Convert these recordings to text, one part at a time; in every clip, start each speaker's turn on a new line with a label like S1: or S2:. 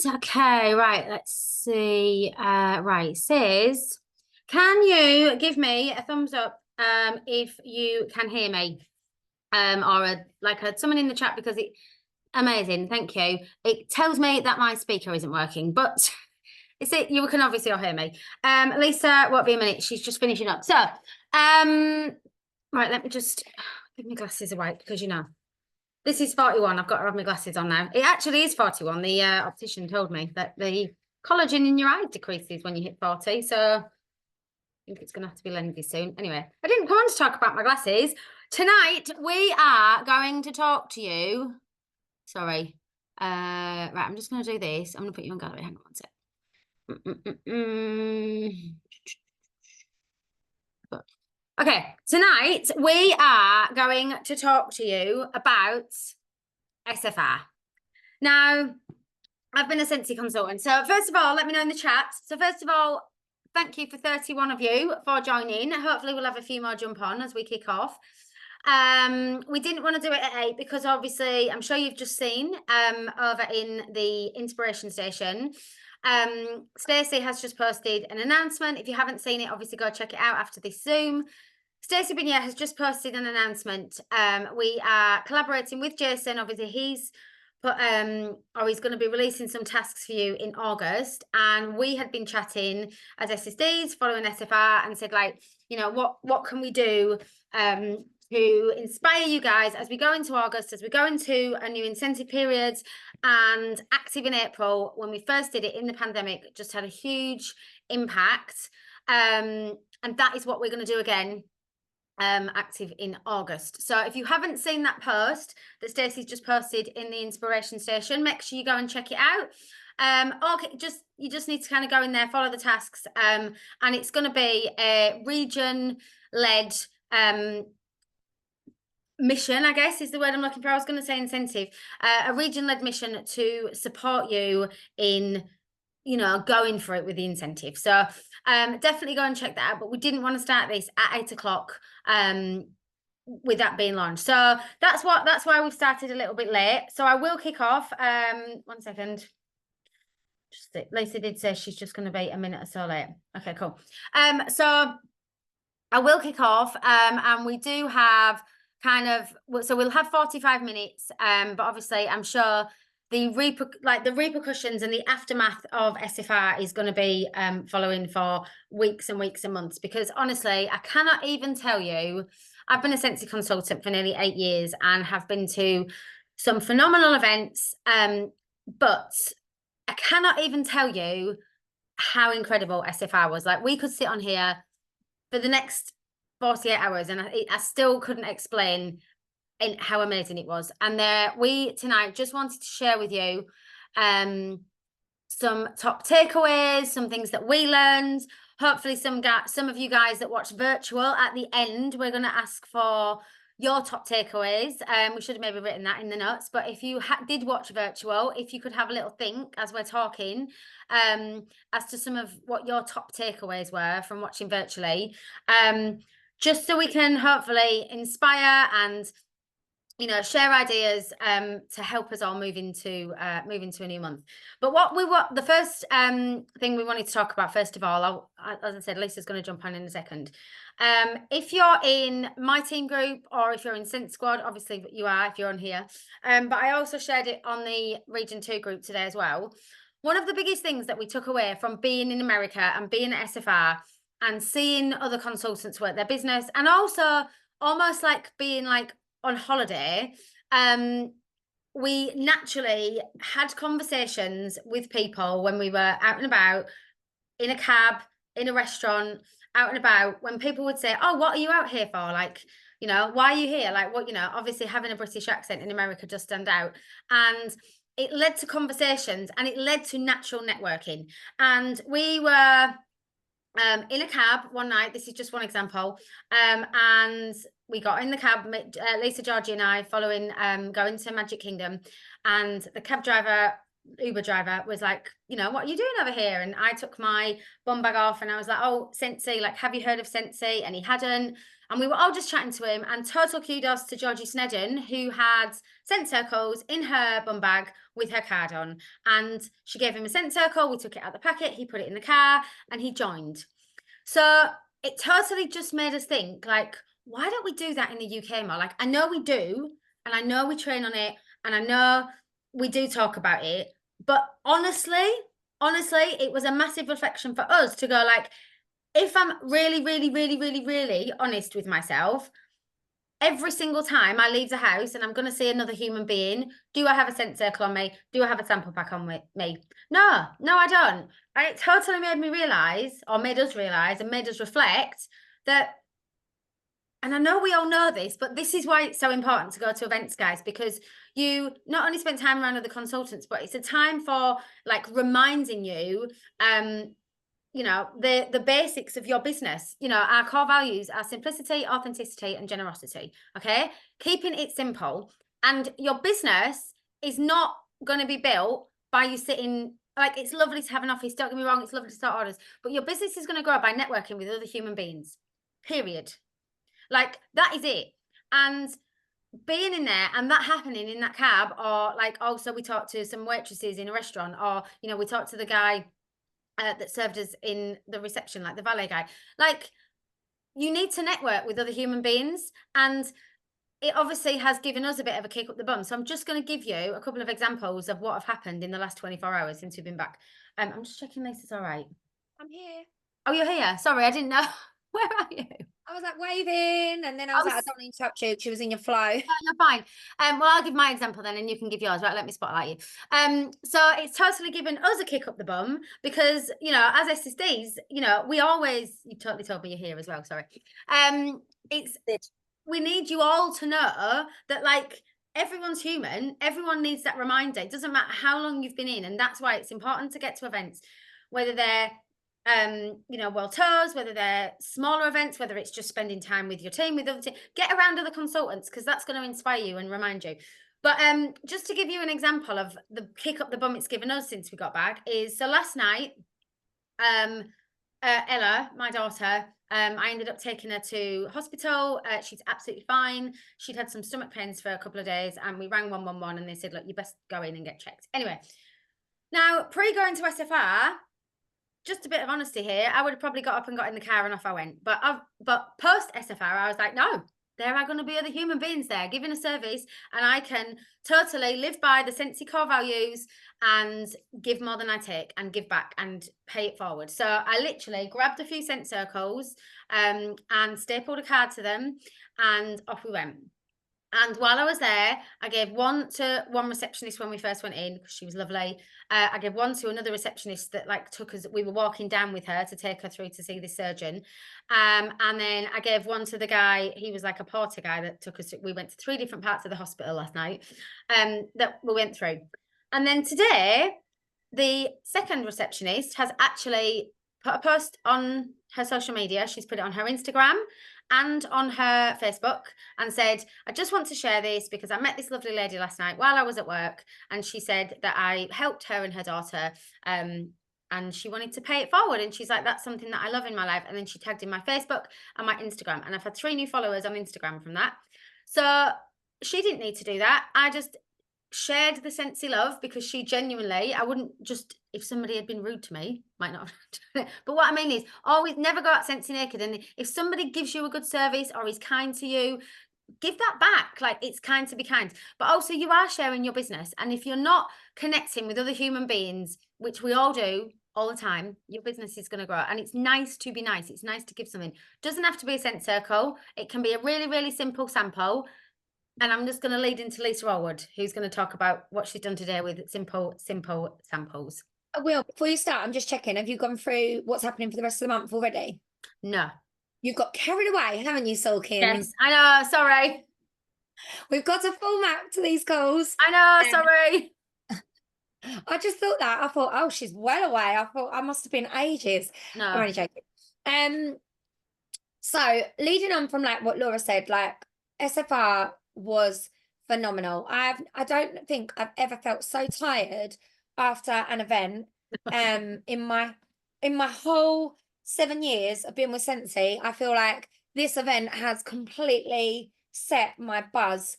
S1: Okay, right, let's see. Right, it says, can you give me a thumbs up if you can hear me? Or someone in the chat, because it amazing, thank you. It tells me that my speaker isn't working, but you can obviously all hear me. Lisa, won't be a minute, she's just finishing up. So, right, let me just give my glasses away, because this is 41. I've got to have my glasses on now. It actually is 41. The optician told me that the collagen in your eye decreases when you hit 40. So I think it's going to have to be lenses soon. Anyway, I didn't come on to talk about my glasses. Tonight, we are going to talk to you. Sorry. Right, I'm just going to do this. I'm going to put you on gallery. Hang on one sec. Okay, tonight we are going to talk to you about SFR. Now, I've been a Scentsy consultant. So first of all, let me know in the chat. So first of all, thank you for 31 of you for joining. Hopefully we'll have a few more jump on as we kick off. We didn't want to do it at 8 because obviously I'm sure you've just seen over in the inspiration station. Stacey has just posted an announcement. If you haven't seen it, obviously go check it out after this Zoom. Stacey Binyet has just posted an announcement. We are collaborating with Jason. Obviously, he's going to be releasing some tasks for you in August. And we had been chatting as SSDs following SFR and said, what can we do to inspire you guys as we go into August, as we go into a new incentive period. And Active in April, when we first did it in the pandemic, just had a huge impact. And that is what we're going to do again. Active in August. So if you haven't seen that post that Stacey's just posted in the inspiration station, make sure you go and check it out. You just need to kind of go in there, follow the tasks, and it's going to be a region-led mission, I guess is the word I'm looking for. I was going to say incentive, a region-led mission to support you in going for it with the incentive. So definitely go and check that out. But we didn't want to start this at 8 o'clock with that being launched. So that's why we've started a little bit late. So I will kick off. 1 second. Lisa did say she's just going to be a minute or so late. Okay, cool. So I will kick off. And we do have so we'll have 45 minutes. But obviously I'm sure the repercussions and the aftermath of SFR is going to be following for weeks and weeks and months, because honestly, I cannot even tell you, I've been a Scentsy consultant for nearly 8 years and have been to some phenomenal events, but I cannot even tell you how incredible SFR was. Like, we could sit on here for the next 48 hours and I still couldn't explain how amazing it was. And we tonight just wanted to share with you some top takeaways, some things that we learned. Hopefully some of you guys that watch virtual, at the end we're going to ask for your top takeaways. We should have maybe written that in the notes, but if you did watch virtual, if you could have a little think as we're talking as to some of what your top takeaways were from watching virtually, just so we can hopefully inspire and share ideas to help us all move into a new month. But the first thing we wanted to talk about, first of all, as I said, Lisa's going to jump on in a second. If you're in my team group or if you're in Scent Squad, obviously you are if you're on here. But I also shared it on the Region 2 group today as well. One of the biggest things that we took away from being in America and being at SFR and seeing other consultants work their business, and also almost like being like on holiday, we naturally had conversations with people when we were out and about, in a cab, in a restaurant, out and about, when people would say, oh, what are you out here for? Like, why are you here? Like, what, obviously having a British accent in America does stand out. And it led to conversations and it led to natural networking. And we were in a cab one night. This is just one example. And we got in the cab, Lisa, Georgie and I, following going to Magic Kingdom, and the cab driver Uber driver was like, you know, what are you doing over here? And I took my bum bag off and I was like, oh, Scentsy, like, have you heard of Scentsy? And he hadn't. And we were all just chatting to him. And total kudos to Georgie Snedden, who had scent circles in her bum bag with her card on. And she gave him a scent circle. We took it out the packet. He put it in the car and he joined. So it totally just made us think, like, why don't we do that in the UK more? Like, I know we do, and I know we train on it, and I know we do talk about it. But honestly, it was a massive reflection for us to go, like, if I'm really, really, really, really, really honest with myself, every single time I leave the house and I'm going to see another human being, do I have a scent circle on me? Do I have a sample pack on me? No, I don't. And it totally made me realise, or made us realise, and made us reflect that, and I know we all know this, but this is why it's so important to go to events, guys, because you not only spend time around other consultants, but it's a time for, like, reminding you, you know, the basics of your business. You know, our core values are simplicity, authenticity, and generosity. Okay, keeping it simple. And your business is not going to be built by you sitting. Like, it's lovely to have an office, don't get me wrong, it's lovely to start orders, but your business is going to grow by networking with other human beings, period. Like, that is it. And being in there and that happening in that cab, or like, also we talked to some waitresses in a restaurant, or, you know, we talked to the guy that served us in the reception, like the valet guy. Like, you need to network with other human beings, and it obviously has given us a bit of a kick up the bum. So I'm just going to give you a couple of examples of what have happened in the last 24 hours since we've been back. I'm just checking Lisa's all right.
S2: I'm here.
S1: Oh, you're here. Sorry, I didn't know. Where are you?
S2: I was like waving, and then I was like, I don't want to interrupt you. She was in your flow.
S1: Yeah, you're fine. Well, I'll give my example then, and you can give yours. Right, let me spotlight you. So it's totally given us a kick up the bum because, you know, as SSDs, you know, we always, you totally told me you're here as well. Sorry. We need you all to know that, like, everyone's human. Everyone needs that reminder. It doesn't matter how long you've been in, and that's why it's important to get to events, whether they're you know, world tours, whether they're smaller events, whether it's just spending time with your team, with other team, get around other consultants, because that's going to inspire you and remind you. But just to give you an example of the kick up the bum it's given us since we got back is, so last night, Ella, my daughter, I ended up taking her to hospital. She's absolutely fine. She'd had some stomach pains for a couple of days, and we rang 111 and they said, look, you best go in and get checked. Anyway, now, pre-going to SFR, just a bit of honesty here, I would have probably got up and got in the car and off I went. But post SFR, I was like, no, there are going to be other human beings there giving a service, and I can totally live by the Scentsy core values and give more than I take and give back and pay it forward. So I literally grabbed a few scent circles and stapled a card to them, and off we went. And while I was there, I gave one to one receptionist when we first went in, because she was lovely. I gave one to another receptionist that, like, took us, we were walking down with her to take her through to see the surgeon. And then I gave one to the guy, he was like a porter guy that took us, we went to 3 different parts of the hospital last night that we went through. And then today, the second receptionist has actually put a post on her social media. She's put it on her Instagram and on her Facebook and said, I just want to share this because I met this lovely lady last night while I was at work, and she said that I helped her and her daughter, and she wanted to pay it forward. And she's like, that's something that I love in my life. And then she tagged in my Facebook and my Instagram, and I've had 3 new followers on Instagram from that. So she didn't need to do that. I just shared the Scentsy love because she genuinely, I wouldn't just, if somebody had been rude to me, might not have done it. But what I mean is, always never go out Scentsy naked. And if somebody gives you a good service or is kind to you, give that back. Like, it's kind to be kind, but also you are sharing your business. And if you're not connecting with other human beings, which we all do all the time, your business is going to grow. And it's nice to be nice. It's nice to give something. Doesn't have to be a scent circle. It can be a really, really simple sample. And I'm just going to lead into Lisa Allwood, who's going to talk about what she's done today with simple samples.
S2: I will. Before you start, I'm just checking. Have you gone through what's happening for the rest of the month already?
S1: No.
S2: You've got carried away, haven't you, Sawkins?
S1: Yes, I know. Sorry.
S2: We've got a full map to these calls.
S1: I know. Sorry.
S2: I just thought that. I thought, oh, she's well away. I thought I must have been ages.
S1: No.
S2: I'm only joking. So leading on from, like, what Laura said, like, SFR was phenomenal. I don't think I've ever felt so tired after an event. In my whole 7 years of being with Scentsy, I feel like this event has completely set my buzz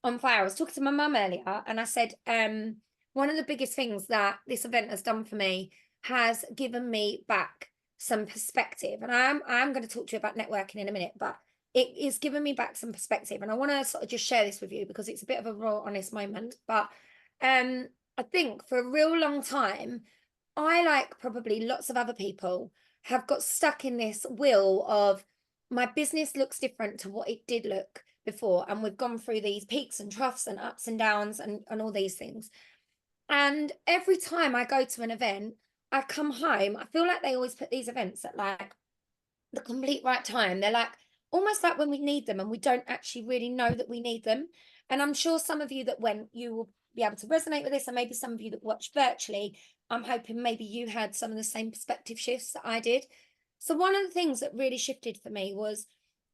S2: on fire. I was talking to my mum earlier, and I said, one of the biggest things that this event has done for me has given me back some perspective. And I'm going to talk to you about networking in a minute, but it is giving me back some perspective. And I want to sort of just share this with you because it's a bit of a raw, honest moment. But I think for a real long time, I, like probably lots of other people, have got stuck in this wheel of my business looks different to what it did look before. And we've gone through these peaks and troughs and ups and downs and all these things. And every time I go to an event, I come home, I feel like they always put these events at like the complete right time. They're like almost like when we need them and we don't actually really know that we need them. And I'm sure some of you that went, you will be able to resonate with this, and maybe some of you that watch virtually, I'm hoping maybe you had some of the same perspective shifts that I did. So one of the things that really shifted for me was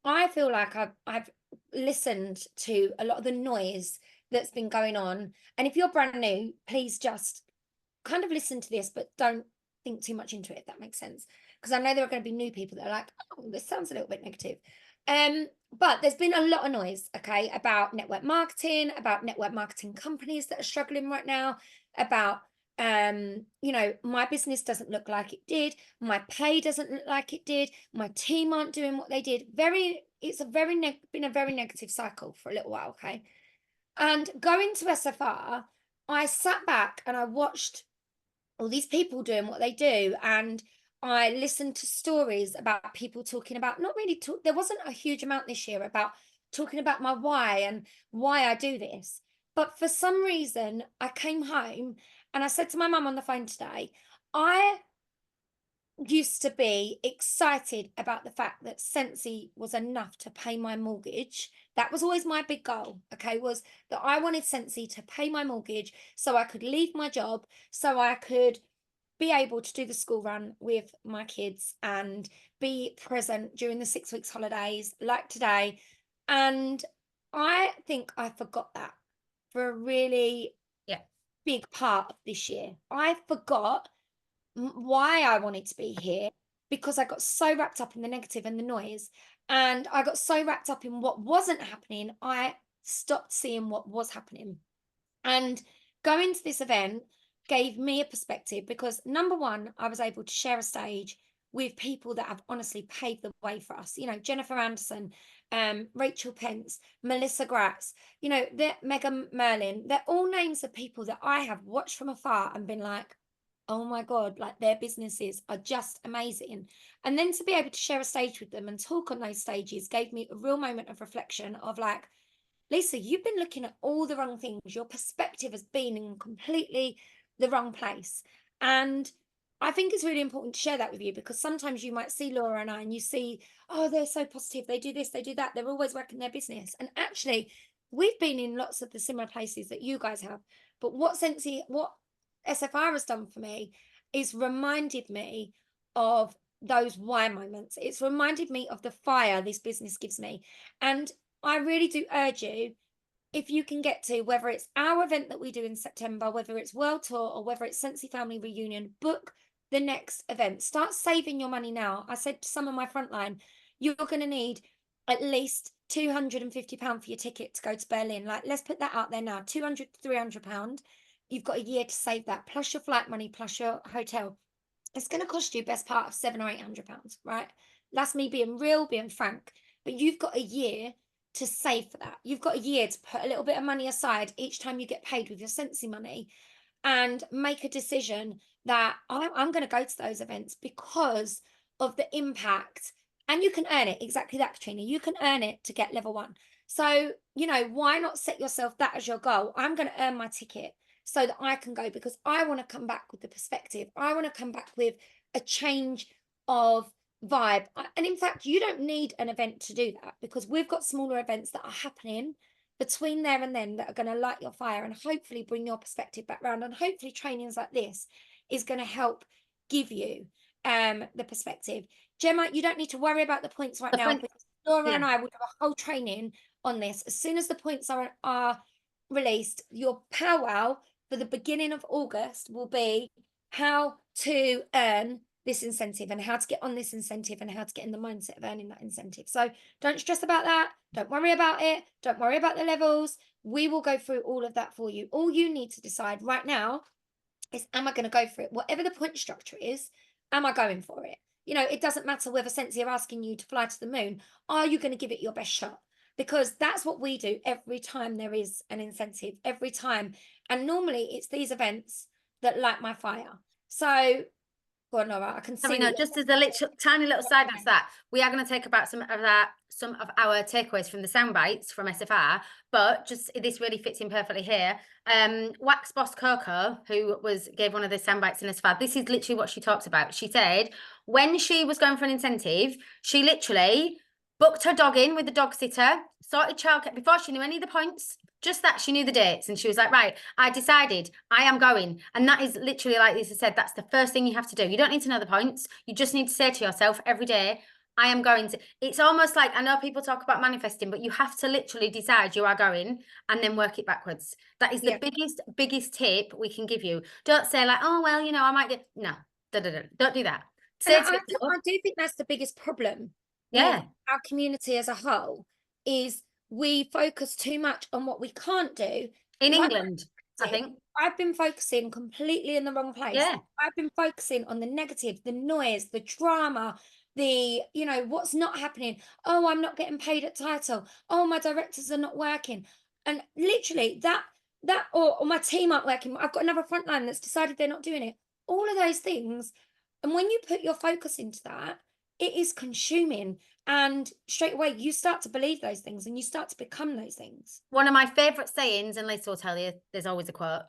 S2: I feel like I've listened to a lot of the noise that's been going on. And if you're brand new, please just kind of listen to this, but don't think too much into it, if that makes sense. Because I know there are going to be new people that are like, oh, this sounds a little bit negative. But there's been a lot of noise, okay, about network marketing companies that are struggling right now, about my business doesn't look like it did, my pay doesn't look like it did, my team aren't doing what they did. It's been a very negative cycle for a little while, okay? And going to SFR, I sat back and I watched all these people doing what they do, and I listened to stories about people talking about, not really talk, there wasn't a huge amount this year about talking about my why and why I do this. But for some reason, I came home and I said to my mum on the phone today, I used to be excited about the fact that Scentsy was enough to pay my mortgage. That was always my big goal, okay, was that I wanted Scentsy to pay my mortgage so I could leave my job, so I could be able to do the school run with my kids and be present during the 6 weeks holidays like today. And I think I forgot that for a really big part of this year. I forgot why I wanted to be here because I got so wrapped up in the negative and the noise, and I got so wrapped up in what wasn't happening, I stopped seeing what was happening. And going to this event gave me a perspective because, number one, I was able to share a stage with people that have honestly paved the way for us. Jennifer Anderson, Rachel Pence, Melissa Gratz, they're Megan Merlin. They're all names of people that I have watched from afar and been like, oh my God, like their businesses are just amazing. And then to be able to share a stage with them and talk on those stages gave me a real moment of reflection of like, Lisa, you've been looking at all the wrong things. Your perspective has been in completely the wrong place. And I think it's really important to share that with you because sometimes you might see Laura and I and you see, oh, they're so positive. They do this, they do that. They're always working their business. And actually, we've been in lots of the similar places that you guys have. But what SFR has done for me is reminded me of those why moments. It's reminded me of the fire this business gives me. And I really do urge you, if you can get to, whether it's our event that we do in September, whether it's World Tour or whether it's Scentsy Family Reunion, book the next event. Start saving your money now. I said to some of my frontline, you're going to need at least £250 for your ticket to go to Berlin. Like, let's put that out there now, £200 to £300. You've got a year to save that, plus your flight money, plus your hotel. It's going to cost you best part of £700 or £800, right? That's me being real, being frank. But you've got a year to save for that. You've got a year to put a little bit of money aside each time you get paid with your Scentsy money and make a decision that I'm going to go to those events because of the impact. And you can earn it. Exactly that, Katrina. You can earn it to get level 1. So, why not set yourself that as your goal? I'm going to earn my ticket so that I can go because I want to come back with the perspective. I want to come back with a change of vibe. And in fact, you don't need an event to do that because we've got smaller events that are happening between there and then that are going to light your fire and hopefully bring your perspective back around. And hopefully trainings like this is going to help give you the perspective. Gemma, you don't need to worry about the points right now because Laura and I will do a whole training on this. As soon as the points are released, your powwow for the beginning of August will be how to earn this incentive and how to get on this incentive and how to get in the mindset of earning that incentive. So don't stress about that. Don't worry about it. Don't worry about the levels. We will go through all of that for you. All you need to decide right now is, am I going to go for it? Whatever the point structure is, am I going for it? You know, it doesn't matter whether Scentsy are asking you to fly to the moon. Are you going to give it your best shot? Because that's what we do every time there is an incentive, every time. And normally it's these events that light my fire. So, well, Nora, I can
S1: Sorry,
S2: see.
S1: no, just as a little, tiny little side note to that, we are going to take about some of our takeaways from the sound bites from SFR, but just this really fits in perfectly here. Wax Boss Coco, who gave one of the sound bites in SFR, this is literally what she talks about. She said when she was going for an incentive, she literally booked her dog in with the dog sitter, sorted childcare before she knew any of the points. Just that she knew the dates, and she was like, right, I decided I am going. And that is literally, like Lisa said, that's the first thing you have to do. You don't need to know the points. You just need to say to yourself every day, I am going to. It's almost like, I know people talk about manifesting, but you have to literally decide you are going and then work it backwards. That is the biggest tip we can give you. Don't say like, oh, well, you know, I might get, no, don't do that.
S2: And
S1: Say to yourself,
S2: I do think that's the biggest problem
S1: yeah,
S2: with our community as a whole, is we focus too much on what we can't do.
S1: in
S2: Like
S1: England, I think.
S2: I've been focusing completely in the wrong place.
S1: Yeah.
S2: I've been focusing on the negative, the noise, the drama, the, you know, what's not happening. Oh, I'm not getting paid at title. Oh, my directors are not working. And literally or my team aren't working. I've got another frontline that's decided they're not doing it. All of those things. And when you put your focus into that, it is consuming. And straight away, you start to believe those things and you start to become those things.
S1: One of my favorite sayings, and Lisa will tell you, there's always a quote.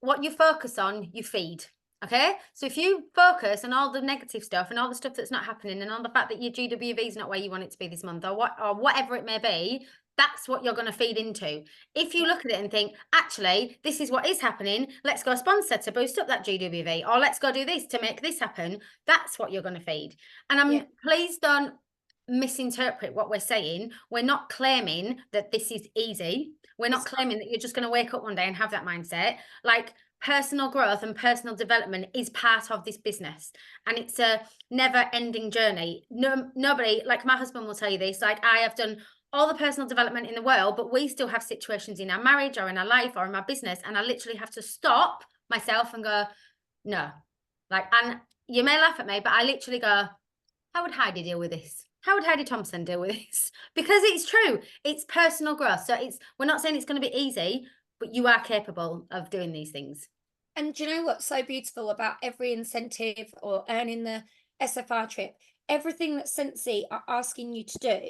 S1: What you focus on, you feed. Okay, so if you focus on all the negative stuff and all the stuff that's not happening, and on the fact that your GWV is not where you want it to be this month, or whatever it may be, that's what you're going to feed into. If you look at it and think, actually, this is what is happening, let's go sponsor to boost up that GWV, or let's go do this to make this happen, that's what you're going to feed. And please don't misinterpret what we're saying. We're not claiming that this is easy. We're not claiming that you're just going to wake up one day and have that mindset. Like, personal growth and personal development is part of this business, and it's a never-ending journey. Nobody, like my husband will tell you this, like, I have done all the personal development in the world, but we still have situations in our marriage or in our life or in my business, and I literally have to stop myself and go, no. Like, and you may laugh at me, but I literally go, how would Heidi deal with this? How would Heidi Thompson deal with this? Because it's true. It's personal growth. So we're not saying it's going to be easy, but you are capable of doing these things.
S2: And do you know what's so beautiful about every incentive or earning the SFR trip? Everything that Scentsy are asking you to do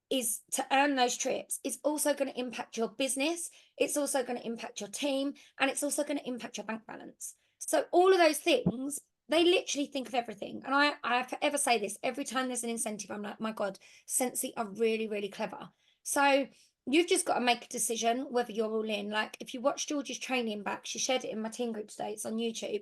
S2: is to earn those trips. It's also going to impact your business. It's also going to impact your team, and it's also going to impact your bank balance. So all of those things, they literally think of everything. And I forever say this, every time there's an incentive, I'm like, my God, Scentsy are really, really clever. So you've just got to make a decision whether you're all in. Like, if you watch George's training back, she shared it in my team group today. It's on YouTube.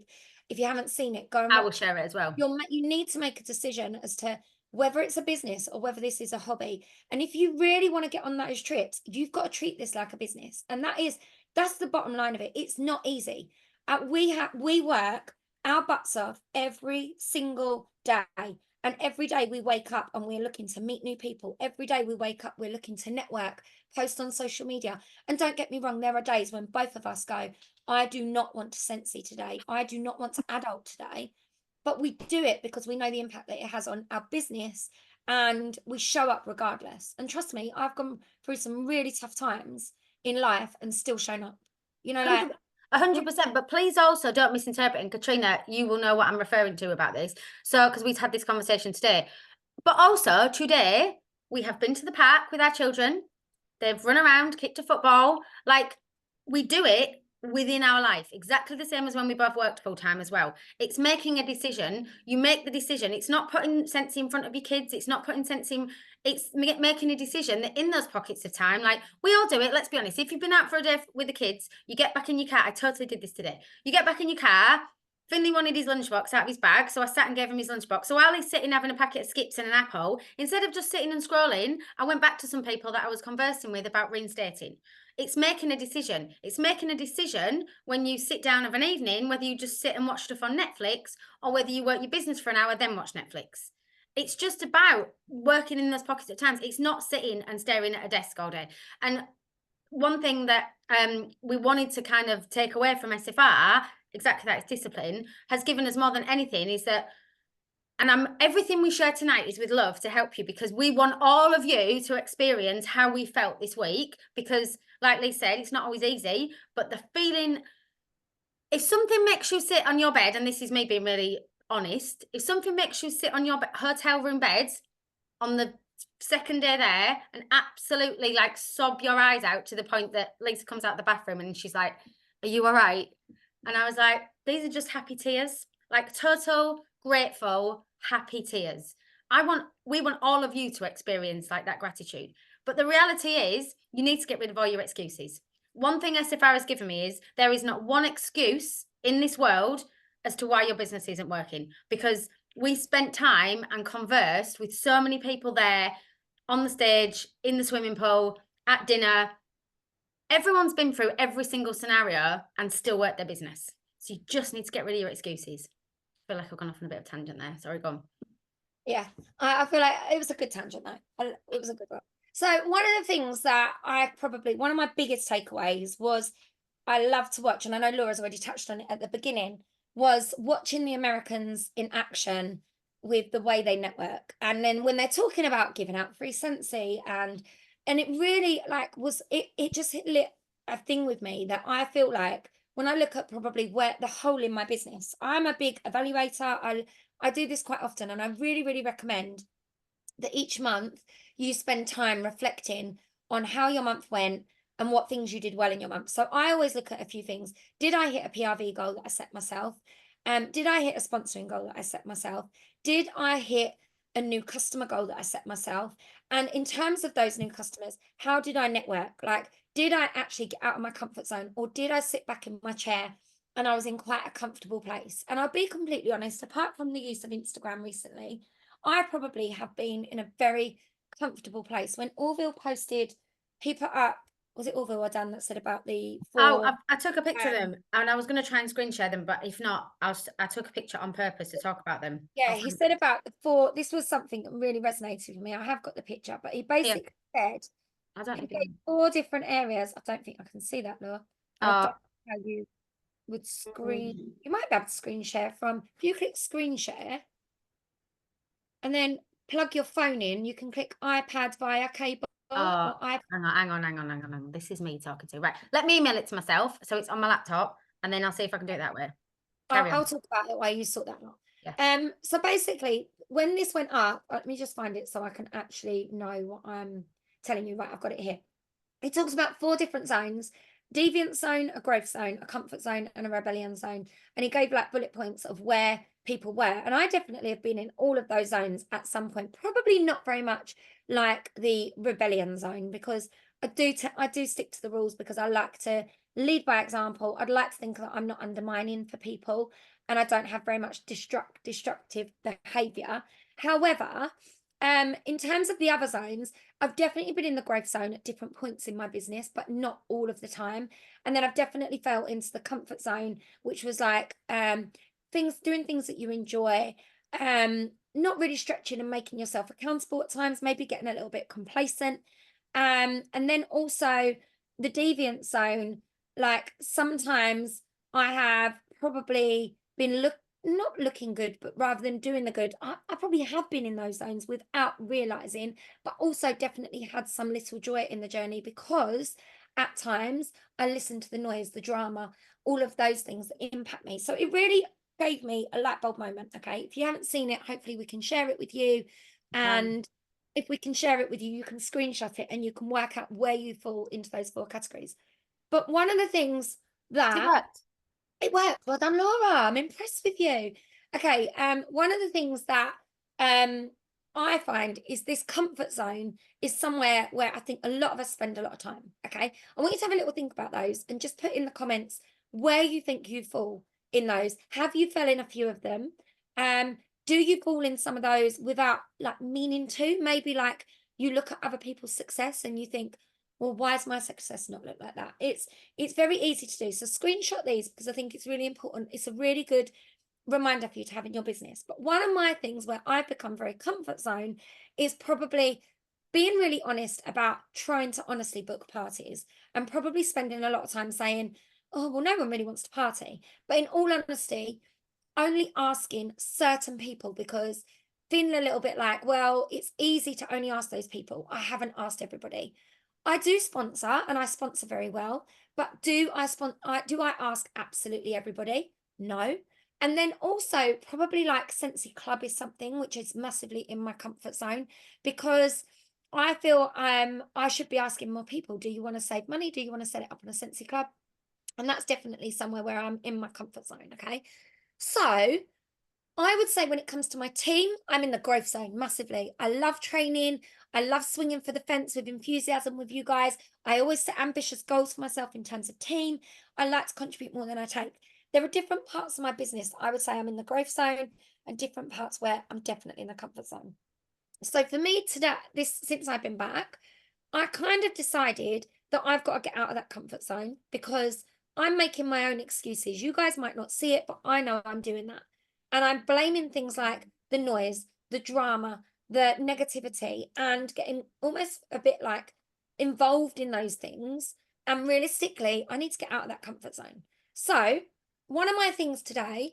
S2: If you haven't seen it, go and watch.
S1: I will share it as well.
S2: You need to make a decision as to whether it's a business or whether this is a hobby. And if you really want to get on those trips, you've got to treat this like a business. And that's the bottom line of it. It's not easy. We work our butts off every single day. And every day we wake up and we're looking to meet new people. Every day we wake up, we're looking to network, post on social media. And don't get me wrong, there are days when both of us go, I do not want to Scentsy today. I do not want to adult today. But we do it because we know the impact that it has on our business, and we show up regardless. And trust me, I've gone through some really tough times in life and still shown up. You know, like
S1: 100%, but please also don't misinterpret. And Katrina, you will know what I'm referring to about this. So, because we've had this conversation today. But also today, we have been to the park with our children. They've run around, kicked a football. Like, we do it within our life, exactly the same as when we both worked full time as well. It's making a decision. You make the decision. It's not putting Scentsy in front of your kids. It's not putting Scentsy. It's making a decision that in those pockets of time, like, we all do it. Let's be honest. If you've been out for a day with the kids, you get back in your car. I totally did this today. You get back in your car Finley wanted his lunchbox out of his bag, so I sat and gave him his lunchbox. So while he's sitting having a packet of skips and an apple, instead of just sitting and scrolling, I went back to some people that I was conversing with about reinstating. It's making a decision. It's making a decision when you sit down of an evening, whether you just sit and watch stuff on Netflix or whether you work your business for an hour, then watch Netflix. It's just about working in those pockets at times. It's not sitting and staring at a desk all day. And one thing that we wanted to kind of take away from SFR, exactly that, it's discipline, has given us more than anything is that, and everything we share tonight is with love to help you, because we want all of you to experience how we felt this week, because like Lee said, it's not always easy, but the feeling, if something makes you sit on your bed, and this is me being really honest, if something makes you sit on your hotel room bed on the second day there and absolutely like sob your eyes out to the point that Lisa comes out the bathroom and she's like, are you all right? And I was like, these are just happy tears, like total grateful happy tears. We want all of you to experience like that gratitude. But the reality is you need to get rid of all your excuses. One thing SFR has given me is there is not one excuse in this world as to why your business isn't working, because we spent time and conversed with so many people there on the stage, in the swimming pool, at dinner. Everyone's been through every single scenario and still work their business. So you just need to get rid of your excuses. I feel like I've gone off on a bit of tangent there. Sorry, go on.
S2: Yeah, I feel like it was a good tangent though. It was a good one. So one of the things that one of my biggest takeaways was I love to watch, and I know Laura's already touched on it at the beginning, was watching the Americans in action with the way they network. And then when they're talking about giving out free Scentsy and it really like it just lit a thing with me that I feel like when I look at probably where the hole in my business, I'm a big evaluator. I do this quite often, and I really, really recommend that each month you spend time reflecting on how your month went and what things you did well in your month. So I always look at a few things. Did I hit a PRV goal that I set myself? Did I hit a sponsoring goal that I set myself? Did I hit a new customer goal that I set myself? And in terms of those new customers, how did I network? Like, did I actually get out of my comfort zone, or did I sit back in my chair and I was in quite a comfortable place? And I'll be completely honest, apart from the use of Instagram recently, I probably have been in a very comfortable place. When Orville posted, he put up, was it Orville or Dan that said about the four?
S1: I took a picture of them and I was going to try and screen share them, but if not, I took a picture on purpose to talk about them.
S2: Yeah, he said about the four. This was something that really resonated with me. I have got the picture, but he basically said
S1: I don't
S2: he
S1: know.
S2: gave 4 different areas. I don't think I can see that, Laura. I don't know how you would screen. You might be able to screen share from. If you click screen share, and then plug your phone in, you can click iPad via cable or iPad.
S1: Hang on. This is me talking to. Right. Let me email it to myself so it's on my laptop, and then I'll see if I can do it that way.
S2: I'll talk about it while you sort that out.
S1: Yeah.
S2: So basically, when this went up, let me just find it so I can actually know what I'm telling you. Right, I've got it here. It talks about 4 different zones: deviant zone, a growth zone, a comfort zone, and a rebellion zone. And he gave like bullet points of where people were. And I definitely have been in all of those zones at some point, probably not very much like the rebellion zone, because I do stick to the rules because I like to lead by example. I'd like to think that I'm not undermining for people, and I don't have very much destructive behavior. However, in terms of the other zones, I've definitely been in the growth zone at different points in my business, but not all of the time. And then I've definitely fell into the comfort zone, which was like doing things that you enjoy, not really stretching and making yourself accountable at times, maybe getting a little bit complacent. And then also the deviant zone, like sometimes I have probably been not looking good, but rather than doing the good, I probably have been in those zones without realizing, but also definitely had some little joy in the journey, because at times I listened to the noise, the drama, all of those things that impact me. So it really gave me a light bulb moment. Okay, if you haven't seen it, hopefully we can share it with you, and if we can share it with you, you can screenshot it and you can work out where you fall into those 4 categories. But one of the things that it worked. Well done, Laura. I'm impressed with you. Okay. One of the things that I find is this comfort zone is somewhere where I think a lot of us spend a lot of time. Okay. I want you to have a little think about those and just put in the comments where you think you fall in those? Have you fell in a few of them? Do you fall in some of those without like meaning to? Maybe like you look at other people's success and you think, well, why does my success not look like that? It's very easy to do. So screenshot these because I think it's really important. It's a really good reminder for you to have in your business. But one of my things where I've become very comfort zone is probably being really honest about trying to honestly book parties and probably spending a lot of time saying, oh, well, no one really wants to party. But in all honesty, only asking certain people because feeling a little bit like, well, it's easy to only ask those people. I haven't asked everybody. I do sponsor and I sponsor very well, but do I ask absolutely everybody? No. And then also probably like Scentsy Club is something which is massively in my comfort zone because I feel I should be asking more people, do you want to save money? Do you want to set it up on a Scentsy Club? And that's definitely somewhere where I'm in my comfort zone. Okay. So I would say when it comes to my team, I'm in the growth zone massively. I love training. I love swinging for the fence with enthusiasm with you guys. I always set ambitious goals for myself in terms of team. I like to contribute more than I take. There are different parts of my business. I would say I'm in the growth zone and different parts where I'm definitely in the comfort zone. So for me today, since I've been back, I kind of decided that I've got to get out of that comfort zone because I'm making my own excuses. You guys might not see it, but I know I'm doing that. And I'm blaming things like the noise, the drama, the negativity, and getting almost a bit like involved in those things. And realistically, I need to get out of that comfort zone. So one of my things today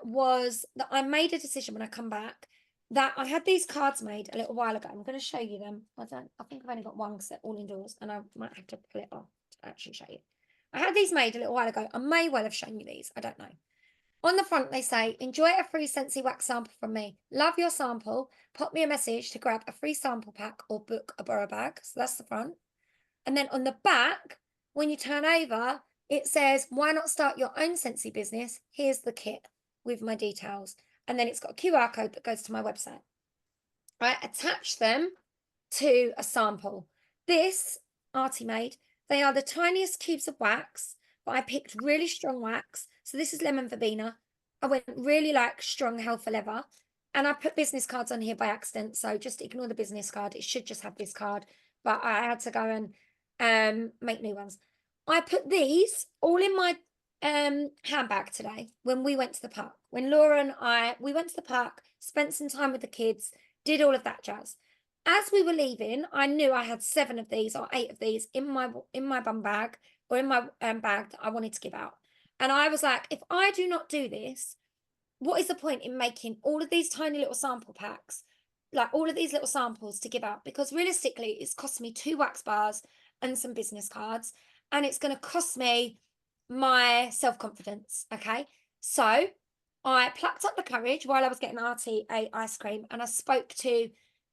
S2: was that I made a decision when I come back that I had these cards made a little while ago. I'm going to show you them. I think I've only got one because they're all indoors and I might have to pull it off to actually show you. I had these made a little while ago. I may well have shown you these. I don't know. On the front, they say, enjoy a free Scentsy wax sample from me. Love your sample. Pop me a message to grab a free sample pack or book a borrow bag. So that's the front. And then on the back, when you turn over, it says, why not start your own Scentsy business? Here's the kit with my details. And then it's got a QR code that goes to my website. I attach them to a sample. This Artie made, they are the tiniest cubes of wax, but I picked really strong wax. So this is lemon verbena. I went really like strong hell for leather. And I put business cards on here by accident. So just ignore the business card. It should just have this card. But I had to go and make new ones. I put these all in my handbag today when we went to the park. When Laura and we went to the park, spent some time with the kids, did all of that jazz. As we were leaving, I knew I had 7 of these or 8 of these in my bum bag or in my bag that I wanted to give out. And I was like, if I do not do this, what is the point in making all of these tiny little sample packs, like all of these little samples to give out? Because realistically, it's cost me 2 wax bars and some business cards, and it's going to cost me my self-confidence. Okay. So I plucked up the courage while I was getting Artie a ice cream and I spoke to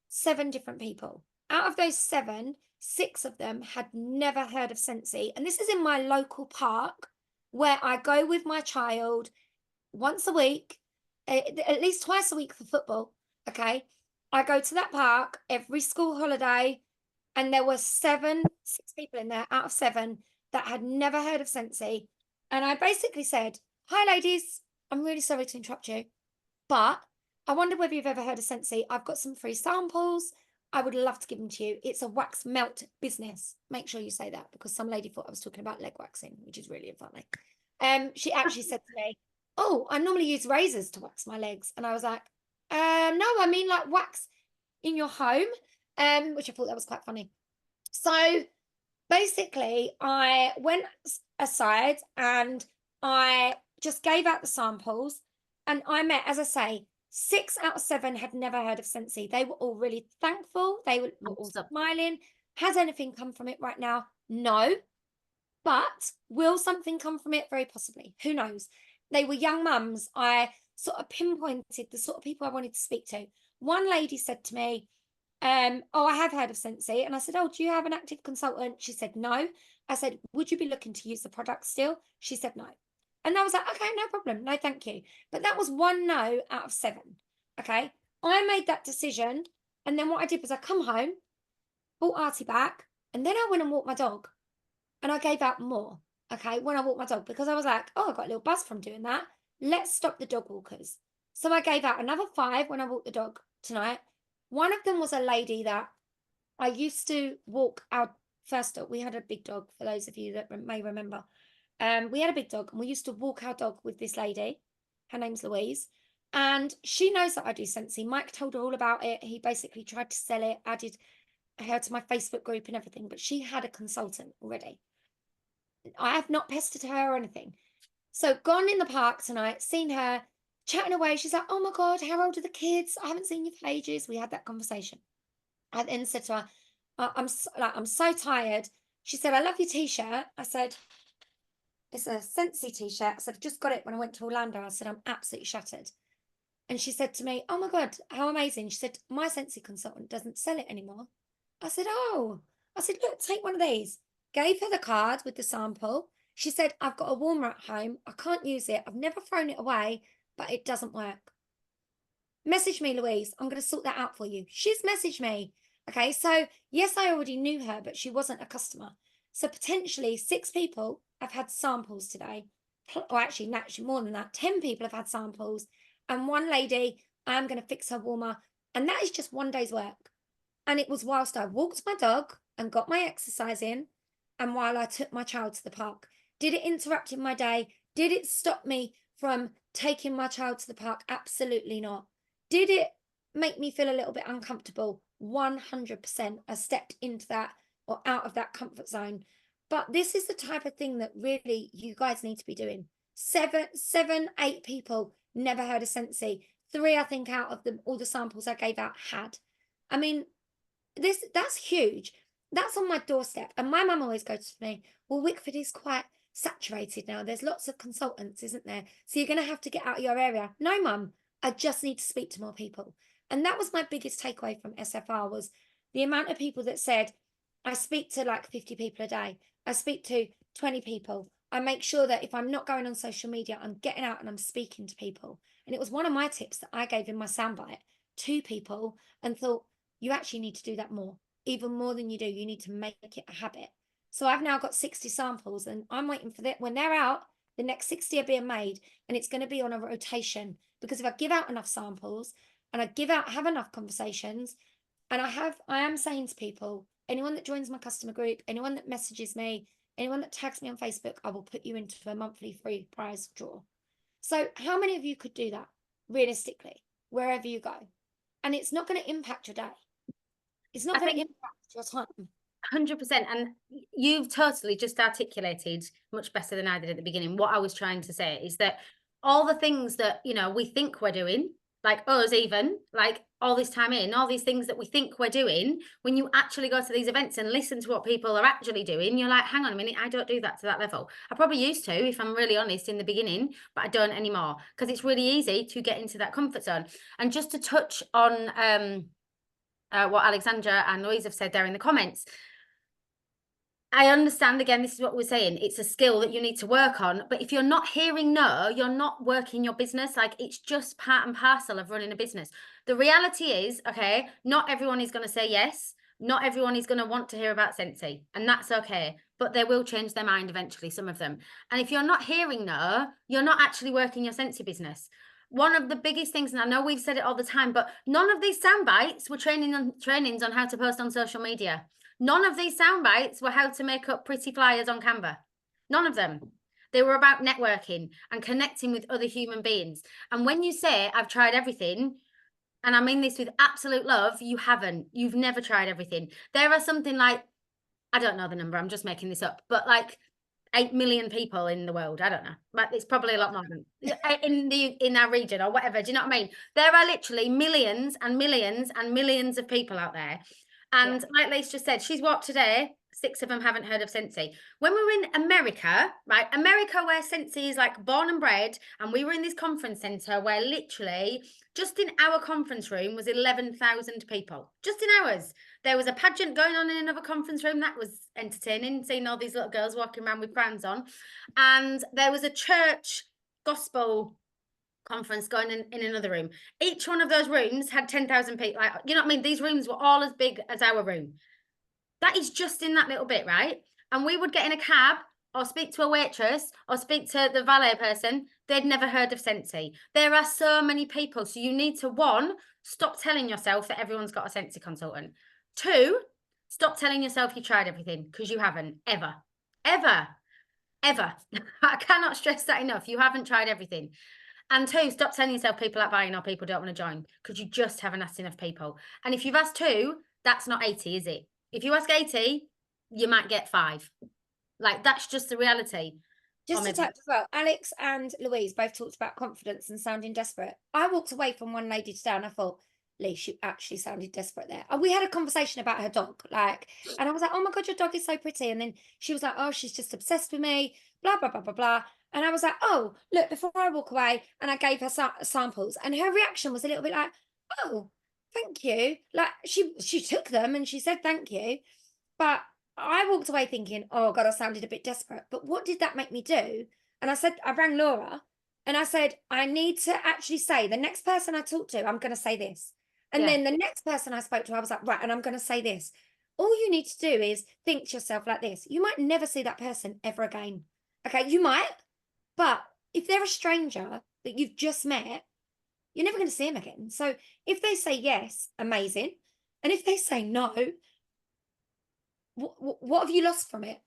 S2: 7 different people. Out of those 7, 6 of them had never heard of Scentsy. And this is in my local park where I go with my child once a week, at least twice a week for football. Okay. I go to that park every school holiday, and there were 6 people in there out of 7 that had never heard of Scentsy. And I basically said, hi, ladies, I'm really sorry to interrupt you, but I wonder whether you've ever heard of Scentsy. I've got some free samples. I would love to give them to you. It's a wax melt business. Make sure you say that because some lady thought I was talking about leg waxing, which is really funny. She actually said to me, oh, I normally use razors to wax my legs. And I was like, no, I mean like wax in your home, which I thought that was quite funny. So basically, I went aside and I just gave out the samples, and I met, as I say, 6 out of 7 had never heard of Scentsy. They were all really thankful. They were all smiling. Has anything come from it right now? No. But will something come from it? Very possibly. Who knows? They were young mums. I sort of pinpointed the sort of people I wanted to speak to. One lady said to me, oh, I have heard of Scentsy. And I said, oh, do you have an active consultant? She said, no. I said, would you be looking to use the product still? She said, no. And I was like, okay, no problem. No, thank you. But that was 1 no out of 7. Okay. I made that decision. And then what I did was I come home, brought Artie back, and then I went and walked my dog. And I gave out more. okay, when I walk my dog, because I was like, oh, I got a little buzz from doing that. Let's stop the dog walkers. So I gave out another 5 when I walked the dog tonight. One of them was a lady that I used to walk our first dog. We had a big dog, for those of you that may remember. We had a big dog and we used to walk our dog with this lady. Her name's Louise. And she knows that I do Scentsy. Mike told her all about it. He basically tried to sell it, added her to my Facebook group and everything, but she had a consultant already. I have not pestered her or anything. So gone in the park tonight, seen her chatting away. She's like, oh my God, how old are the kids? I haven't seen you for ages. We had that conversation. I then said to her, I'm so tired. She said, I love your t-shirt. I said, it's a Scentsy t-shirt. I said, I just got it when I went to Orlando. I said, I'm absolutely shattered. And she said to me, oh my God, how amazing. She said, my Scentsy consultant doesn't sell it anymore. I said, oh. I said, look, take one of these. Gave her the card with the sample. She said, I've got a warmer at home. I can't use it. I've never thrown it away, but it doesn't work. Message me, Louise. I'm going to sort that out for you. She's messaged me. Okay, so yes, I already knew her, but she wasn't a customer. So potentially 6 people have had samples today. Or actually more than that, 10 people have had samples. And one lady, I'm going to fix her warmer. And that is just one day's work. And it was whilst I walked my dog and got my exercise in, and while I took my child to the park. Did it interrupt in my day? Did it stop me from taking my child to the park? Absolutely not. Did it make me feel a little bit uncomfortable? 100%. I stepped into that or out of that comfort zone. But this is the type of thing that really you guys need to be doing. 8 people never heard of Scentsy. 3, I think, out of them, all the samples I gave out had. I mean, that's huge. That's on my doorstep. And my mum always goes to me, well, Wickford is quite saturated now. There's lots of consultants, isn't there? So you're going to have to get out of your area. No, mum, I just need to speak to more people. And that was my biggest takeaway from SFR was the amount of people that said, I speak to like 50 people a day. I speak to 20 people. I make sure that if I'm not going on social media, I'm getting out and I'm speaking to people. And it was one of my tips that I gave in my soundbite to people and thought, you actually need to do that more. Even more than you do, you need to make it a habit. So I've now got 60 samples and I'm waiting for that. When they're out, the next 60 are being made and it's going to be on a rotation because if I give out enough samples and I have enough conversations and I am saying to people, anyone that joins my customer group, anyone that messages me, anyone that tags me on Facebook, I will put you into a monthly free prize draw. So how many of you could do that realistically, wherever you go? And it's not going to impact your day. It's not going to impact your time.
S1: 100%. And you've totally just articulated much better than I did at the beginning. What I was trying to say is that all the things that, you know, we think we're doing, like us even, like all this time in, all these things that we think we're doing, when you actually go to these events and listen to what people are actually doing, you're like, hang on a minute, I don't do that to that level. I probably used to, if I'm really honest, in the beginning, but I don't anymore because it's really easy to get into that comfort zone. And just to touch on what Alexandra and Louise have said there in the comments, I understand, again, this is what we're saying. It's a skill that you need to work on. But if you're not hearing no, you're not working your business. Like, it's just part and parcel of running a business. The reality is, okay, not everyone is going to say yes. Not everyone is going to want to hear about Scentsy. And that's okay. But they will change their mind eventually, some of them. And if you're not hearing no, you're not actually working your Scentsy business. One of the biggest things, and I know we've said it all the time, but none of these sound bites were trainings on how to post on social media. None of these sound bites were how to make up pretty flyers on Canva. None of them. They were about networking and connecting with other human beings. And when you say, I've tried everything, and I mean this with absolute love, you haven't. You've never tried everything. There are something like, I don't know the number, I'm just making this up, but like 8 million people in the world. I don't know, but it's probably a lot more than in our region or whatever. Do you know what I mean? There are literally millions and millions and millions of people out there. And like Lise just said, she's walked today. 6 of them haven't heard of Scentsy. When we were in America, right? America, where Scentsy is like born and bred, and we were in this conference center where literally just in our conference room was 11,000 people. Just in ours. There was a pageant going on in another conference room. That was entertaining, seeing all these little girls walking around with crowns on. And there was a church gospel conference going in another room. Each one of those rooms had 10,000 people. Like, you know what I mean? These rooms were all as big as our room. That is just in that little bit, right? And we would get in a cab or speak to a waitress or speak to the valet person, they'd never heard of Scentsy. There are so many people. So you need to, one, stop telling yourself that everyone's got a Scentsy consultant. Two, stop telling yourself you tried everything, because you haven't, ever. Ever. Ever. I cannot stress that enough. You haven't tried everything. And two, stop telling yourself people aren't buying or people don't want to join, because you just haven't asked enough people. And if you've asked 2, that's not 80, is it? If you ask 80, you might get 5. Like, that's just the reality.
S2: Just to touch as well, Alex and Louise both talked about confidence and sounding desperate. I walked away from one lady today and I thought, Lee, she actually sounded desperate there. And we had a conversation about her dog, like, and I was like, oh my God, your dog is so pretty. And then she was like, oh, she's just obsessed with me, blah, blah, blah, blah, blah. And I was like, oh, look, before I walk away, and I gave her samples, and her reaction was a little bit like, oh, thank you. Like, she took them and she said thank you. But I walked away thinking, oh God, I sounded a bit desperate. But what did that make me do? And I rang Laura and I said, I need to actually say, the next person I talk to, I'm going to say this. And then the next person I spoke to, I was like, right, and I'm going to say this. All you need to do is think to yourself like this. You might never see that person ever again. Okay, you might. But if they're a stranger that you've just met, you're never going to see them again. So if they say yes, amazing. And if they say no, what have you lost from it?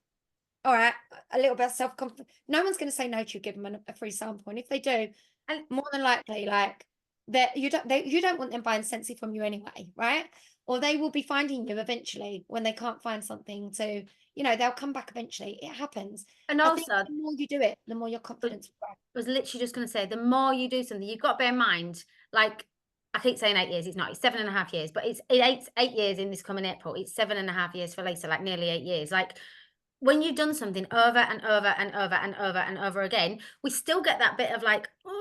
S2: All right, a little bit of self-confidence. No one's going to say no to you, give them a free sample. And if they do, and more than likely, like, that you don't want them buying Scentsy from you anyway, right? Or they will be finding you eventually when they can't find something to, they'll come back eventually. It happens.
S1: And
S2: I
S1: also,
S2: think the more you do it, the more your confidence will grow.
S1: I was literally just going to say, the more you do something, you've got to bear in mind, like, I keep saying 8 years, it's not, it's 7.5 years, but it's 8 years in this coming April. It's 7.5 years for Lisa, like nearly 8 years. Like, when you've done something over and over and over and over and over again, we still get that bit of like, oh,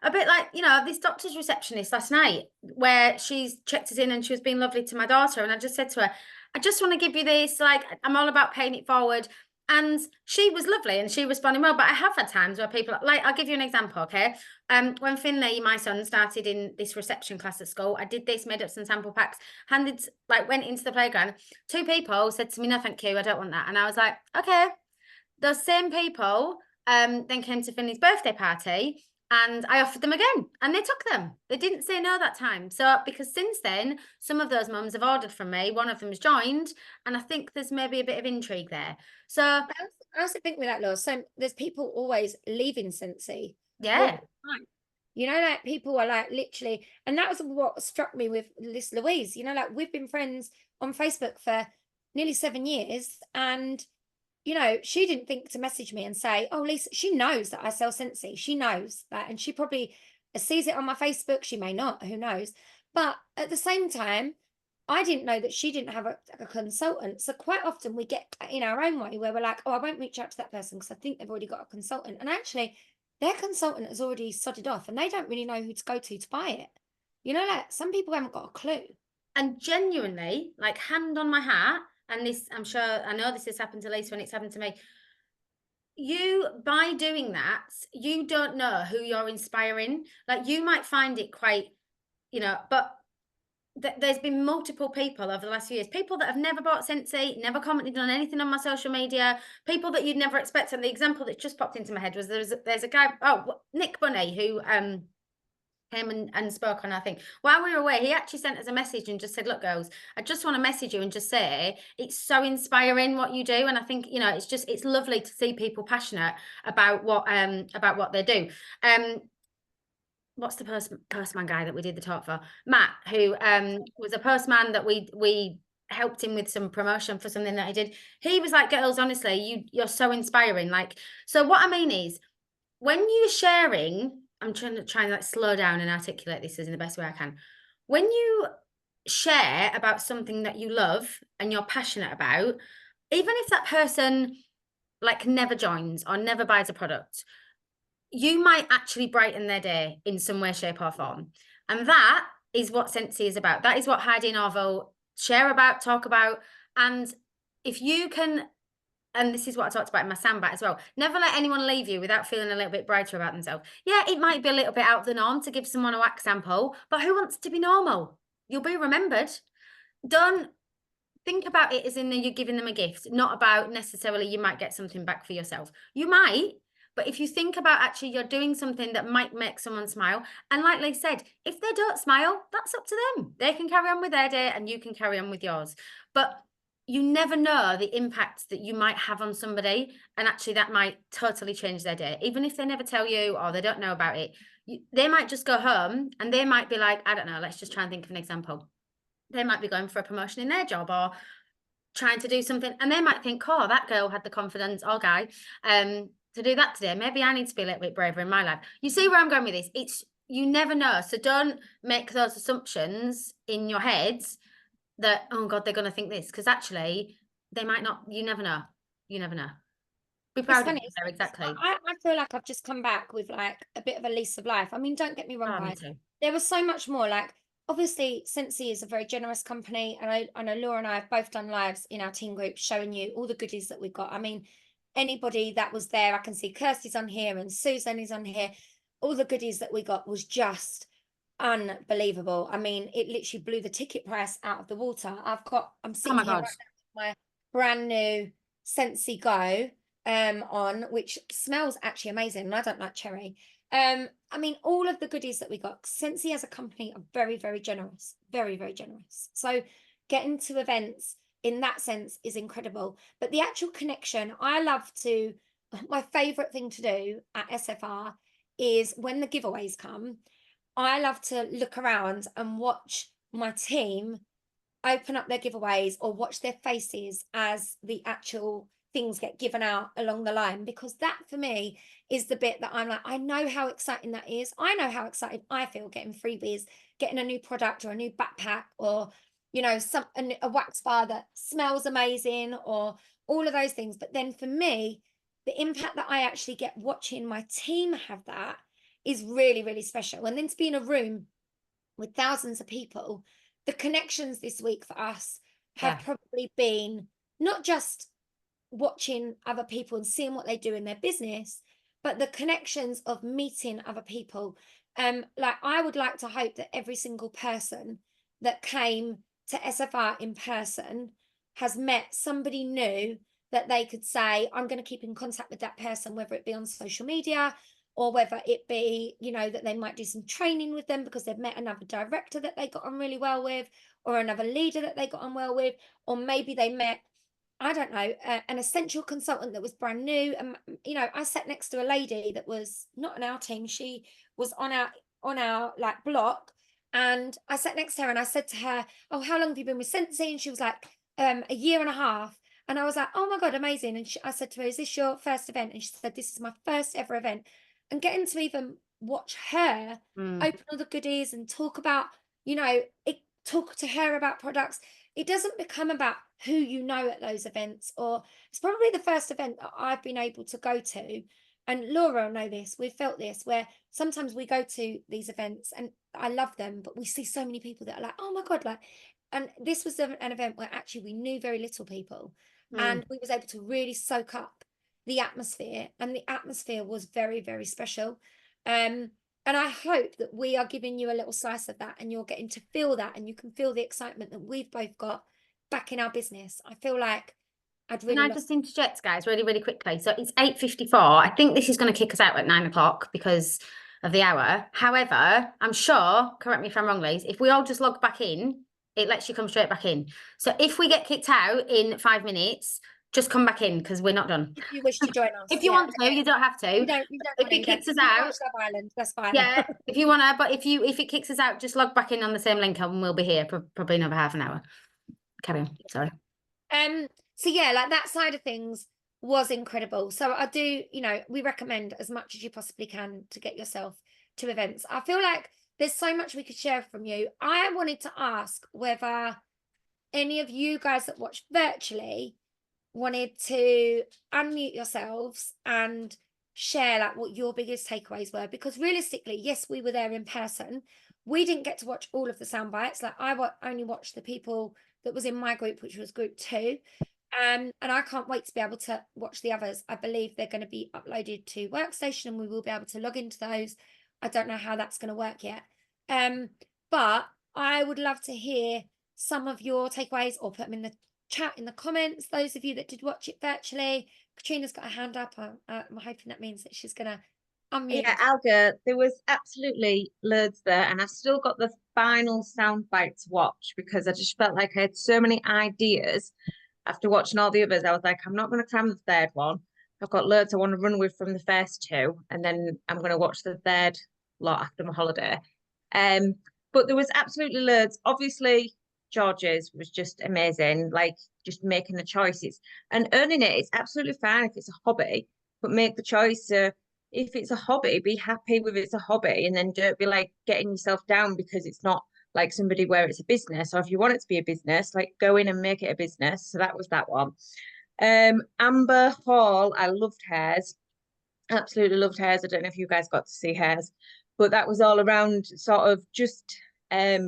S1: a bit like, this doctor's receptionist last night, where she's checked us in and she was being lovely to my daughter. And I just said to her, I just want to give you this, like, I'm all about paying it forward. And she was lovely and she responded well, but I have had times where people, like, I'll give you an example, okay? When Finley, my son, started in this reception class at school, I did this, made up some sample packs, went into the playground. 2 people said to me, no, thank you, I don't want that. And I was like, okay. Those same people then came to Finley's birthday party and I offered them again and they took them. They didn't say no that time. So, because since then, some of those mums have ordered from me. One of them has joined, and I think there's maybe a bit of intrigue there. So
S2: I also think with that, Laura, so there's people always leaving Scentsy.
S1: yeah.
S2: Like, people are like literally, and that was what struck me with this Louise. Like, we've been friends on Facebook for nearly 7 years, and she didn't think to message me and say, oh, Lisa, she knows that I sell Scentsy. She knows that, and she probably sees it on my Facebook. She may not, who knows? But at the same time, I didn't know that she didn't have a consultant. So quite often we get in our own way where we're like, oh, I won't reach out to that person because I think they've already got a consultant. And actually, their consultant has already sodded off and they don't really know who to go to buy it. Like, some people haven't got a clue.
S1: And genuinely, like, hand on my heart, and this, I know this has happened to Lisa when it's happened to me. You, by doing that, you don't know who you're inspiring. Like, you might find it quite, but there's been multiple people over the last few years, people that have never bought Scentsy, never commented on anything on my social media, people that you'd never expect. And the example that just popped into my head was there's a guy, Nick Bunny, who came and spoke on our thing. While we were away, he actually sent us a message and just said, look, girls, I just want to message you and just say it's so inspiring what you do. And I think, it's lovely to see people passionate about what they do. What's the postman guy that we did the talk for? Matt, who was a postman that we helped him with some promotion for something that he did. He was like, girls, honestly, you're so inspiring. Like, so what I mean is, when you're sharing, I'm trying to like slow down and articulate this in the best way I can. When you share about something that you love and you're passionate about, even if that person like never joins or never buys a product, you might actually brighten their day in some way, shape or form. And that is what Scentsy is about. That is what Heidi and Arvo share about, talk about. And if you can, and this is what I talked about in my sandbag as well, never let anyone leave you without feeling a little bit brighter about themselves. Yeah, it might be a little bit out of the norm to give someone a wax sample, but who wants to be normal? You'll be remembered. Don't think about it as in that you're giving them a gift, not about necessarily you might get something back for yourself. You might, but if you think about actually you're doing something that might make someone smile, and like they said, if they don't smile, that's up to them. They can carry on with their day and you can carry on with yours. But you never know the impact that you might have on somebody, and actually that might totally change their day. Even if they never tell you or they don't know about it, they might just go home and they might be like, I don't know, let's just try and think of an example. They might be going for a promotion in their job or trying to do something, and they might think, oh, that girl had the confidence, or guy, to do that today. Maybe I need to be a little bit braver in my life. You see where I'm going with this? It's, you never know. So don't make those assumptions in your heads that, oh God, they're going to think this, because actually they might not. You never know. You never know. Be proud
S2: It's
S1: of
S2: funny.
S1: them. Exactly.
S2: I feel like I've just come back with like a bit of a lease of life. I mean, don't get me wrong,
S1: Oh, me
S2: guys.
S1: too.
S2: There was so much more. Like, obviously, Scentsy is a very generous company, and I know Laura and I have both done lives in our team group showing you all the goodies that we've got. I mean, anybody that was there, I can see Kirsty's on here and Susan is on here. All the goodies that we got was just unbelievable. I mean, it literally blew the ticket price out of the water. I'm
S1: Oh
S2: sitting
S1: my
S2: here
S1: God.
S2: right now with my brand new Scentsy Go on, which smells actually amazing, and I don't like cherry. I mean, all of the goodies that we got, Scentsy as a company are very, very generous, very, very generous. So getting to events in that sense is incredible. But the actual connection, my favorite thing to do at SFR is when the giveaways come, I love to look around and watch my team open up their giveaways or watch their faces as the actual things get given out along the line, because that for me is the bit that I'm like, I know how exciting that is. I know how excited I feel getting freebies, getting a new product or a new backpack, or a wax bar that smells amazing, or all of those things. But then for me, the impact that I actually get watching my team have that is really, really special. And then to be in a room with thousands of people, the connections this week for us have probably been not just watching other people and seeing what they do in their business, but the connections of meeting other people. Like, I would like to hope that every single person that came to SFR in person has met somebody new that they could say, I'm going to keep in contact with that person, whether it be on social media or whether it be, that they might do some training with them because they've met another director that they got on really well with, or another leader that they got on well with, or maybe they met, I don't know, an essential consultant that was brand new. And, I sat next to a lady that was not on our team. She was on our like block. And I sat next to her and I said to her, oh, how long have you been with Scentsy? And she was like, a year and a half. And I was like, oh my God, amazing. And I said to her, is this your first event? And she said, this is my first ever event. And getting to even watch her open all the goodies and talk about, talk to her about products. It doesn't become about who you know at those events, or it's probably the first event that I've been able to go to. And Laura will know this, we've felt this, where sometimes we go to these events and I love them, but we see so many people that are like, oh my God, like, and this was an event where actually we knew very little people and we was able to really soak up the atmosphere, and the atmosphere was very, very special. And I hope that we are giving you a little slice of that and you're getting to feel that, and you can feel the excitement that we've both got back in our business. I feel like I'd really
S1: Can I just interject, guys, really, really quickly? So it's 8:54. I think this is going to kick us out at 9 o'clock because of the hour. However, I'm sure, correct me if I'm wrong, Liz, if we all just log back in, it lets you come straight back in. So if we get kicked out in 5 minutes, just come back in because we're not done.
S2: if you wish to join us.
S1: If you want to, you don't have to.
S2: You don't
S1: If it kicks us out,
S2: Love Island, that's fine.
S1: yeah. If you want to, but if it kicks us out, just log back in on the same link and we'll be here for probably another half an hour. Carry on. Sorry.
S2: So yeah, like that side of things was incredible. So I do, we recommend as much as you possibly can to get yourself to events. I feel like there's so much we could share from you. I wanted to ask whether any of you guys that watch virtually wanted to unmute yourselves and share like what your biggest takeaways were, because realistically, yes, we were there in person. We didn't get to watch all of the sound bites. Like, I only watched the people that was in my group, which was group 2. And I can't wait to be able to watch the others. I believe they're going to be uploaded to Workstation and we will be able to log into those. I don't know how that's going to work yet. But I would love to hear some of your takeaways or put them in the chat in the comments. Those of you that did watch it virtually, Katrina's got a hand up. I'm hoping that means that she's gonna unmute.
S3: Yeah, Alga, there was absolutely loads there, and I've still got the final soundbite to watch because I just felt like I had so many ideas after watching all the others. I was like, I'm not going to cram the third one. I've got loads I want to run with from the first two, and then I'm going to watch the third lot after my holiday. But there was absolutely loads. Obviously, George's was just amazing, like just making the choices and earning it. It's absolutely fine if it's a hobby, but make the choice. If it's a hobby, be happy with it's a hobby, and then don't be like getting yourself down because it's not like somebody where it's a business. Or if you want it to be a business, like go in and make it a business. So that was that one. Amber Hall, I loved hers. Absolutely loved hers. I don't know if you guys got to see hers, but that was all around sort of just a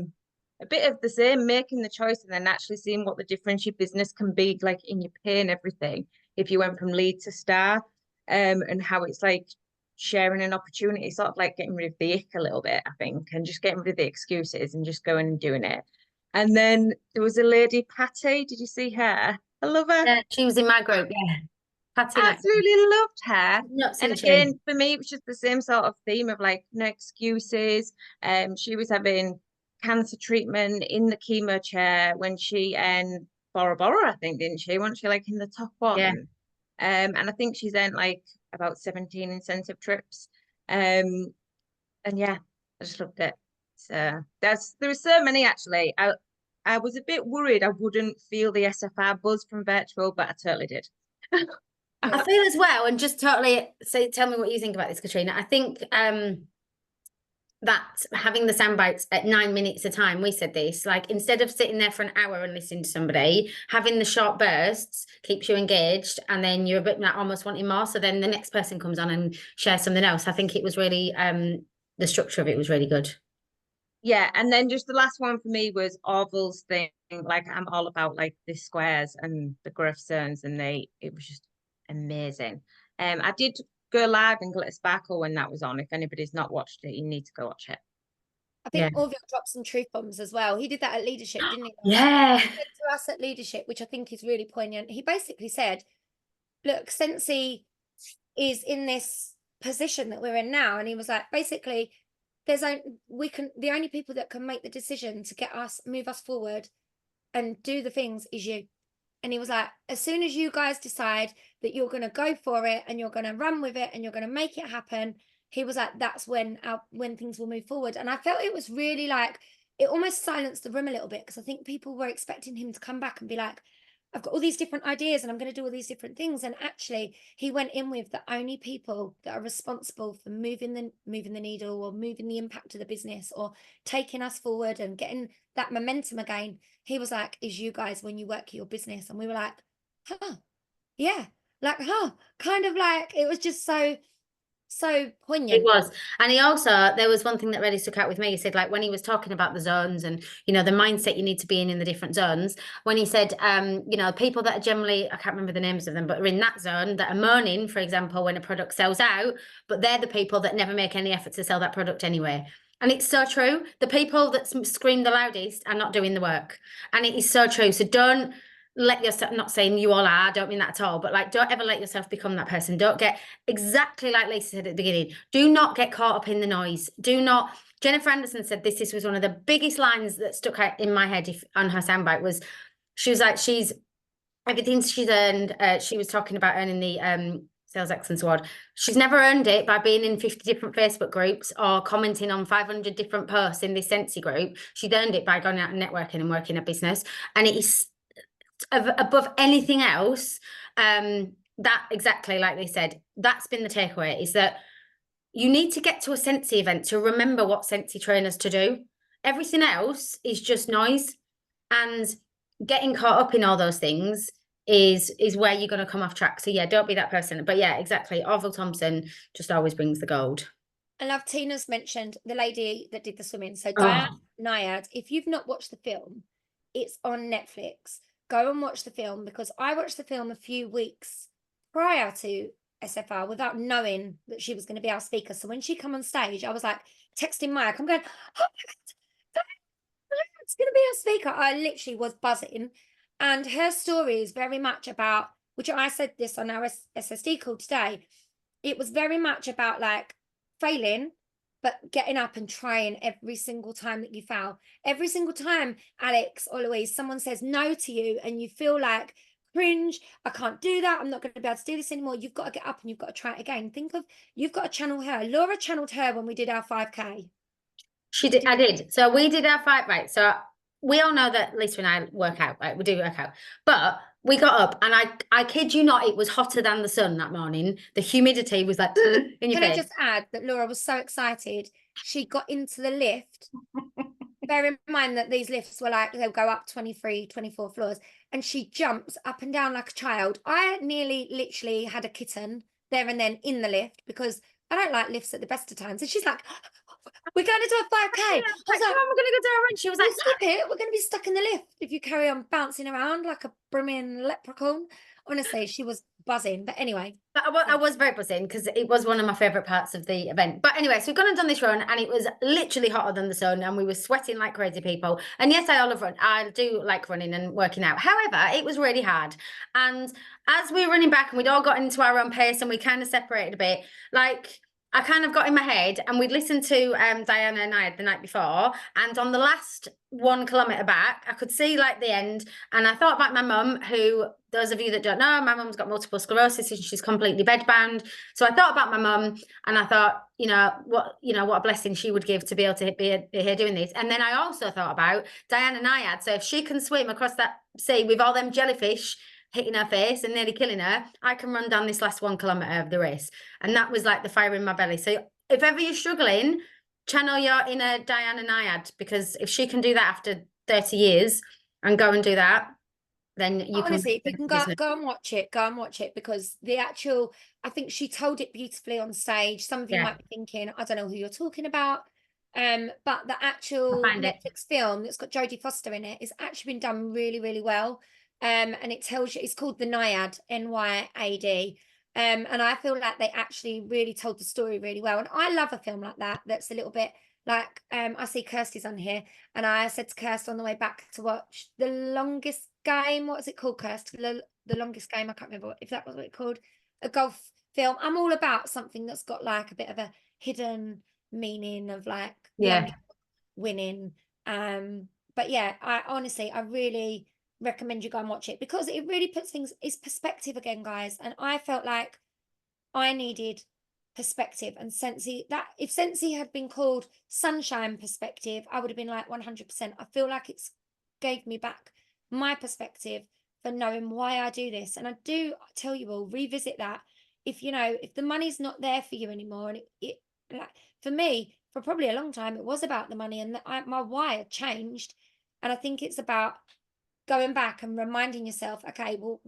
S3: bit of the same, making the choice and then actually seeing what the difference your business can be like in your pay and everything if you went from lead to star, and how it's like sharing an opportunity, sort of like getting rid of the ick a little bit, I think, and just getting rid of the excuses and just going and doing it. And then there was a lady, Patty. Did you see her? I love her.
S1: Yeah, she was in my group. Yeah, Patty.
S3: Absolutely loved her.
S1: Nuts,
S3: And
S1: isn't she?
S3: again, for me, it was just the same sort of theme of like no excuses. She was having cancer treatment in the chemo chair when she Bora Bora, I think, didn't she? Wasn't she like in the top one?
S1: Yeah.
S3: And I think she's earned like about 17 incentive trips. And yeah, I just loved it. So there were so many actually. I was a bit worried I wouldn't feel the SFR buzz from virtual, but I totally did.
S1: I feel as well, and just totally say, tell me what you think about this, Katrina. I think that having the sound bites at 9 minutes a time, we said this, like instead of sitting there for an hour and listening to somebody, having the short bursts keeps you engaged, and then you're a bit like almost wanting more. So then the next person comes on and shares something else. I think it was really the structure of it was really good.
S3: Yeah, and then just the last one for me was Orville's thing. Like I'm all about like the squares and the growth zones, and it was just amazing. I did go live in Glitter Sparkle when that was on. If anybody's not watched it, you need to go watch it.
S2: I think Orville dropped some truth bombs as well. He did that at leadership, didn't he?
S1: Yeah.
S2: He said to us at leadership, which I think is really poignant. He basically said, look, Scentsy is in this position that we're in now. And he was like, basically, the only people that can make the decision to move us forward and do the things is you. And he was like, as soon as you guys decide that you're going to go for it and you're going to run with it and you're going to make it happen, he was like, that's when things will move forward. And I felt it was really like, it almost silenced the room a little bit, because I think people were expecting him to come back and be like, I've got all these different ideas and I'm going to do all these different things. And actually he went in with the only people that are responsible for moving the needle or moving the impact of the business or taking us forward and getting that momentum again. He was like, is you guys when you work your business. And we were like, huh, yeah, like, huh, kind of like, it was just so poignant.
S1: It was. And he also, there was one thing that really stuck out with me. He said, like, when he was talking about the zones and, you know, the mindset you need to be in the different zones, when he said, you know, people that are generally, I can't remember the names of them, but are in that zone that are moaning, for example, when a product sells out, but they're the people that never make any effort to sell that product anyway. And it's so true. The people that scream the loudest are not doing the work. And it is so true. So don't let yourself, not saying you all are, I don't mean that at all, but like, don't ever let yourself become that person. Don't get, exactly like Lisa said at the beginning, do not get caught up in the noise. Do not, Jennifer Anderson said this was one of the biggest lines that stuck out in my head on her soundbite was, she was like, everything she's earned, she was talking about earning the Sales Excellence Award. She's never earned it by being in 50 different Facebook groups or commenting on 500 different posts in this Scentsy group. She's earned it by going out and networking and working a business. And it is above anything else, that exactly like they said, that's been the takeaway, is that you need to get to a Scentsy event to remember what Scentsy trainers to do. Everything else is just noise, and getting caught up in all those things is where you're going to come off track. So yeah, don't be that person. But yeah, exactly, Orville Thompson just always brings the gold.
S2: I love Tina's mentioned the lady that did the swimming. So Diane Nyad, if you've not watched the film, it's on Netflix. Go and watch the film, because I watched the film a few weeks prior to SFR without knowing that she was going to be our speaker. So when she come on stage, I was like texting Mike, I'm going, oh my God, it's going to be our speaker. I literally was buzzing. And her story is very much about, which I said this on our SSD call today, it was very much about like failing, but getting up and trying every single time that you fail. Every single time, Alex or Louise, someone says no to you and you feel like, cringe, I can't do that, I'm not going to be able to do this anymore, you've got to get up and you've got to try it again. Think of, you've got to channel her. Laura channeled her when we did our 5K.
S1: She did. I did. So we did our fight, right? So we all know that Lisa and I work out, right? We do work out. But we got up and I kid you not, it was hotter than the sun that morning. The humidity was like in your
S2: Can
S1: face.
S2: I just add that Laura was so excited, she got into the lift. Bear in mind that these lifts were like, they'll go up 23, 24 floors. And she jumps up and down like a child. I nearly literally had a kitten there and then in the lift because I don't like lifts at the best of times. And she's like, we're going to do a 5K. I was like,
S1: Come on, we're going to go do a run. She was like,
S2: stop it. We're going to be stuck in the lift if you carry on bouncing around like a brimming leprechaun. Honestly, she was buzzing. But anyway.
S1: But I was very buzzing because it was one of my favourite parts of the event. But anyway, so we've gone and done this run and it was literally hotter than the sun and we were sweating like crazy people. And yes, I do like running and working out. However, it was really hard. And as we were running back and we'd all got into our own pace and we kind of separated a bit, like I kind of got in my head and we'd listened to Diana and I the night before. And on the last 1 kilometre back, I could see like the end. And I thought about my mum, who, those of you that don't know, my mum's got multiple sclerosis and she's completely bedbound. So I thought about my mum and I thought, what a blessing she would give to be able to be here doing this. And then I also thought about Diana Nyad. So if she can swim across that sea with all them jellyfish hitting her face and nearly killing her, I can run down this last 1 kilometre of the race. And that was like the fire in my belly. So if ever you're struggling, channel your inner Diana Nyad, because if she can do that after 30 years and go and do that, then you
S2: honestly, if you can go and watch it, because I think she told it beautifully on stage. Some of you might be thinking, I don't know who you're talking about. But the actual Netflix film that's got Jodie Foster in it is actually been done really, really well. And it tells you, it's called The Nyad, NYAD. And I feel like they actually really told the story really well. And I love a film like that, that's a little bit like, I see Kirsty's on here, and I said to Kirsty on the way back to watch The Longest Game. What was it called, Kirsty? The Longest Game. I can't remember if that was what it called. A golf film. I'm all about something that's got like a bit of a hidden meaning of like winning. But yeah, I really recommend you go and watch it because it really puts things in perspective again, guys. And I felt like I needed perspective and Scentsy. That if Scentsy had been called Sunshine Perspective, I would have been like 100%. I feel like it's gave me back my perspective for knowing why I do this. And I do tell you all, revisit that if the money's not there for you anymore. And it like for me, for probably a long time, it was about the money, and my why had changed. And I think it's about going back and reminding yourself, okay, well,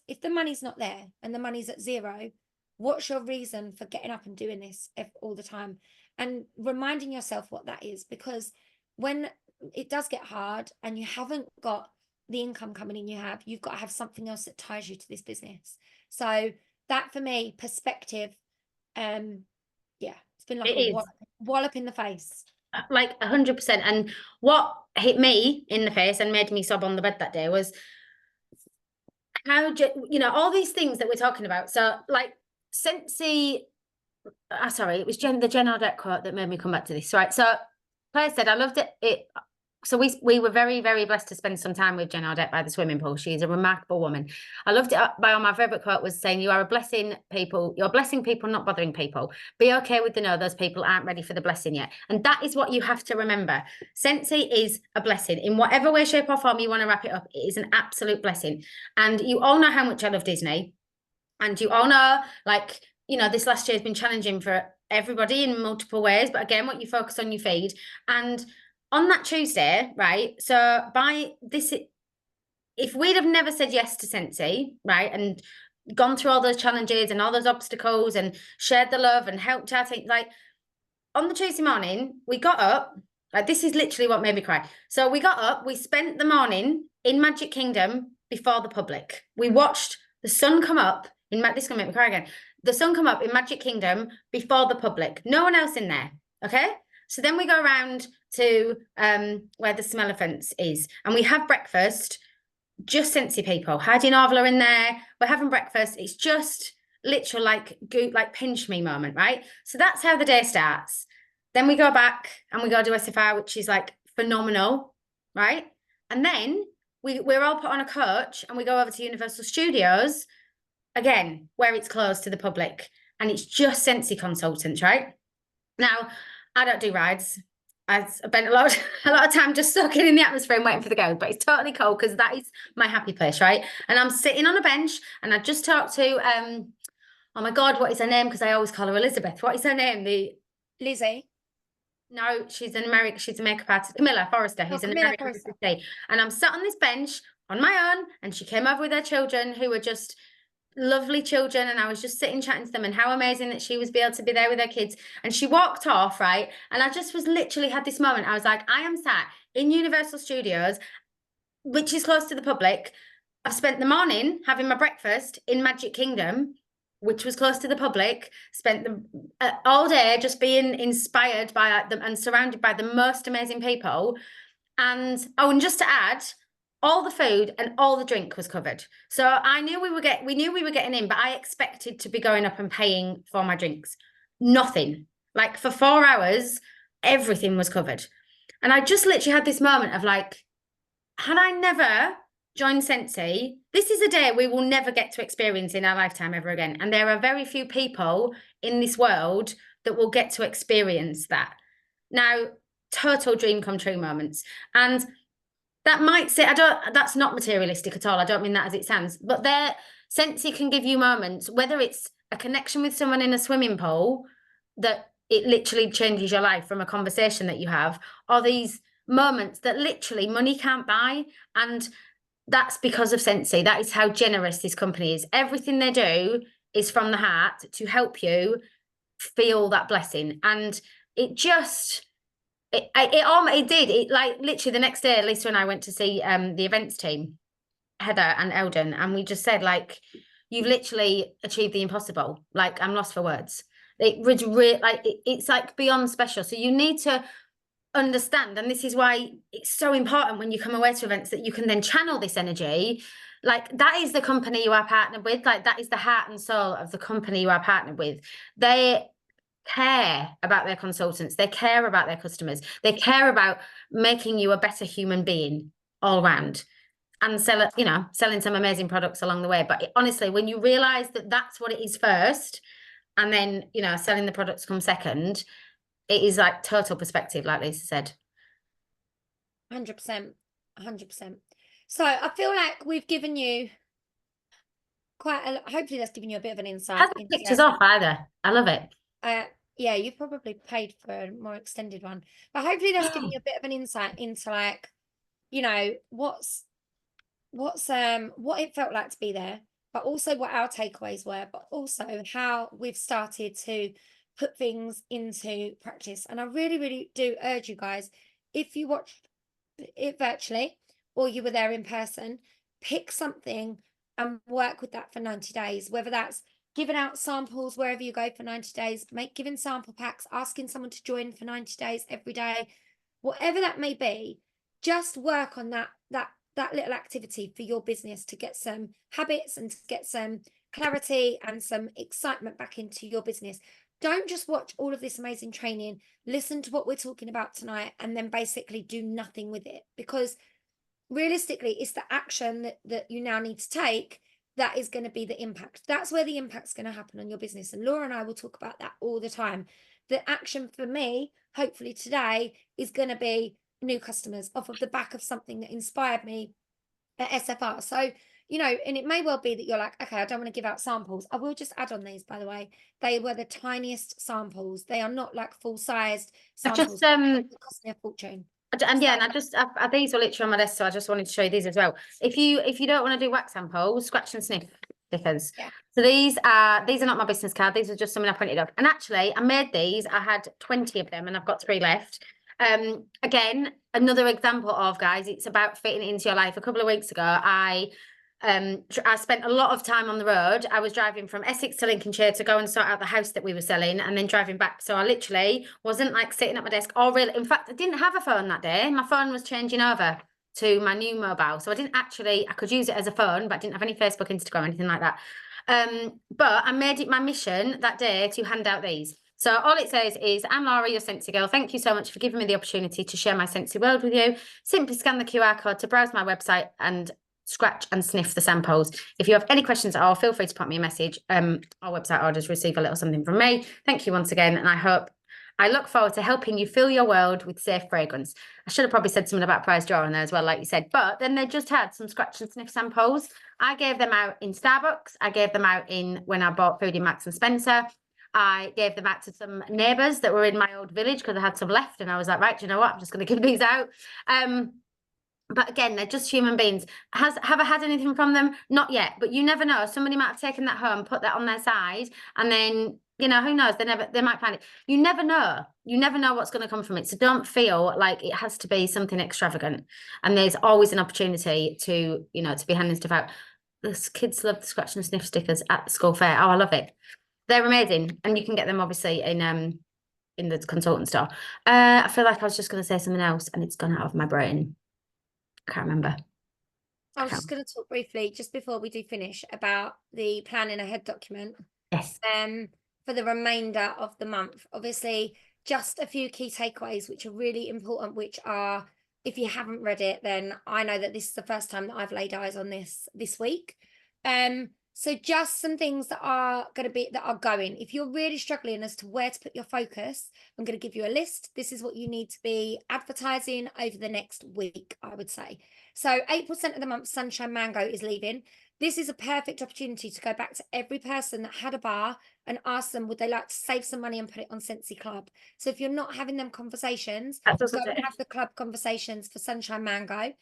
S2: if the money's not there and the money's at zero, what's your reason for getting up and doing this all the time? And reminding yourself what that is, because when it does get hard and you haven't got the income coming in you've got to have something else that ties you to this business. So that for me, perspective, it's been like a wallop in the face.
S1: Like 100%. And what hit me in the face and made me sob on the bed that day was how, all these things that we're talking about. So like Scentsy, sorry, it was the Jen Audette quote that made me come back to this. Right. So Claire said, I loved it. So we were very, very blessed to spend some time with Jen Audette by the swimming pool. She's a remarkable woman. I loved it. My favourite quote was saying, you are a blessing people. You're blessing people, not bothering people. Be okay with those people aren't ready for the blessing yet. And that is what you have to remember. Scentsy is a blessing. In whatever way, shape or form you want to wrap it up, it is an absolute blessing. And you all know how much I love Disney. And you all know, like, this last year has been challenging for everybody in multiple ways. But again, what you focus on your feed. And on that Tuesday, right, so by this, if we'd have never said yes to Scentsy, right, and gone through all those challenges and all those obstacles and shared the love and helped our team, like, on the Tuesday morning, we got up, like, this is literally what made me cry. So we got up, we spent the morning in Magic Kingdom before the public. We watched the sun come up, this is going to make me cry again, the sun come up in Magic Kingdom before the public. No one else in there, okay? So then we go around to where the smell elephants is, and we have breakfast. Just Scentsy people. Heidi and Arvla in there. We're having breakfast. It's just literal like pinch me moment, right? So that's how the day starts. Then we go back and we go to SFR, which is like phenomenal, right? And then we're all put on a coach and we go over to Universal Studios again, where it's closed to the public, and it's just Scentsy consultants, right? Now, I don't do rides. I spent a lot of time just soaking in the atmosphere and waiting for the girls, but it's totally cool because that is my happy place, right? And I'm sitting on a bench and I just talked to oh my God, what is her name? Because I always call her Elizabeth. What is her name?
S2: Lizzie.
S1: No, she's an American, she's a makeup artist, Camilla Forrester, who's an American artist. And I'm sat on this bench on my own, and she came over with her children, who were just lovely children, and I was just sitting chatting to them, and how amazing that she was able to be there with her kids. And she walked off, right? And I just was literally had this moment. I was like, I am sat in Universal Studios, which is close to the public. I've spent the morning having my breakfast in Magic Kingdom, which was close to the public, spent the all day just being inspired by them and surrounded by the most amazing people. And and just to add, all the food and all the drink was covered. So I knew we knew we were getting in, but I expected to be going up and paying for my drinks. Nothing. Like for 4 hours, everything was covered. And I just literally had this moment of like, had I never joined Scentsy, this is a day we will never get to experience in our lifetime ever again. And there are very few people in this world that will get to experience that. Now, total dream come true moments. And that might say, that's not materialistic at all. I don't mean that as it sounds, but Scentsy can give you moments, whether it's a connection with someone in a swimming pool that it literally changes your life from a conversation that you have, or these moments that literally money can't buy. And that's because of Scentsy. That is how generous this company is. Everything they do is from the heart to help you feel that blessing. And it just, it did. It like literally the next day, Lisa and I went to see the events team, Heather and Eldon, and we just said, like, you've literally achieved the impossible. Like, I'm lost for words. It was it's like beyond special. So you need to understand, and this is why it's so important when you come away to events that you can then channel this energy. Like, that is the company you are partnered with. Like, that is the heart and soul of the company you are partnered with. They care about their consultants, they care about their customers, they care about making you a better human being all around, and selling some amazing products along the way. But honestly, when you realize that that's what it is first, and then selling the products come second, it is like total perspective, like Lisa said.
S2: 100%. So I feel like we've given you hopefully that's given you a bit of an insight.
S1: Hasn't kicked us off either. I love it.
S2: Yeah, you've probably paid for a more extended one, but hopefully that's giving you a bit of an insight into like, what it felt like to be there, but also what our takeaways were, but also how we've started to put things into practice. And I really, really do urge you guys, if you watched it virtually or you were there in person, pick something and work with that for 90 days, whether that's giving out samples wherever you go for 90 days, giving sample packs, asking someone to join for 90 days every day, whatever that may be. Just work on that little activity for your business to get some habits and to get some clarity and some excitement back into your business. Don't just watch all of this amazing training, listen to what we're talking about tonight, and then basically do nothing with it, because realistically, it's the action that you now need to take that is going to be the impact. That's where the impact's going to happen on your business. And Laura and I will talk about that all the time. The action for me, hopefully today, is going to be new customers off of the back of something that inspired me at SFR. So, and it may well be that you're like, okay, I don't want to give out samples. I will just add on these, by the way. They were the tiniest samples. They are not like full-sized samples. They cost me a fortune.
S1: And yeah, and these were literally on my desk, so I just wanted to show you these as well. If you don't want to do wax samples, scratch and sniff stickers.
S2: Yeah.
S1: So these are not my business card. These are just something I printed up. And actually, I made these. I had 20 of them, and I've got 3 left. Again, another example of, guys, it's about fitting it into your life. A couple of weeks ago, I I spent a lot of time on the road. I was driving from Essex to Lincolnshire to go and sort out the house that we were selling, and then driving back. So I literally wasn't like sitting at my desk or really. In fact, I didn't have a phone that day. My phone was changing over to my new mobile. So I didn't actually, I could use it as a phone, but I didn't have any Facebook, Instagram, anything like that. But I made it my mission that day to hand out these. So all it says is, I'm Laura, your Scentsy girl. Thank you so much for giving me the opportunity to share my Scentsy world with you. Simply scan the QR code to browse my website and scratch and sniff the samples. If you have any questions at all, feel free to pop me a message. Our website orders receive a little something from me. Thank you once again, and I look forward to helping you fill your world with safe fragrance. I should have probably said something about prize draw in there as well, like you said, but then they just had some scratch and sniff samples. I gave them out in Starbucks. I gave them out when I bought food in Marks and Spencer. I gave them out to some neighbours that were in my old village because I had some left, and I was like, right, do you know what? I'm just going to give these out. But again, they're just human beings. Have I had anything from them? Not yet, but you never know. Somebody might have taken that home, put that on their side, and then, you know, who knows? They might find it. You never know. You never know what's going to come from it. So don't feel like it has to be something extravagant. And there's always an opportunity to, you know, to be handing stuff out. The kids love the scratch and sniff stickers at the school fair. Oh, I love it. They're amazing, and you can get them obviously in the consultant store. I feel like I was just going to say something else, and it's gone out of my brain. Can't remember.
S2: I was just going to talk briefly, just before we do finish, about the planning ahead document.
S1: Yes.
S2: For the remainder of the month. Obviously, just a few key takeaways which are really important, which are, if you haven't read it, then I know that this is the first time that I've laid eyes on this week. So just some things that are going. If you're really struggling as to where to put your focus, I'm going to give you a list. This is what you need to be advertising over the next week, I would say. So 8% of the month, Sunshine Mango is leaving. This is a perfect opportunity to go back to every person that had a bar and ask them, would they like to save some money and put it on Scentsy Club? So if you're not having them conversations, go and have the club conversations for Sunshine Mango.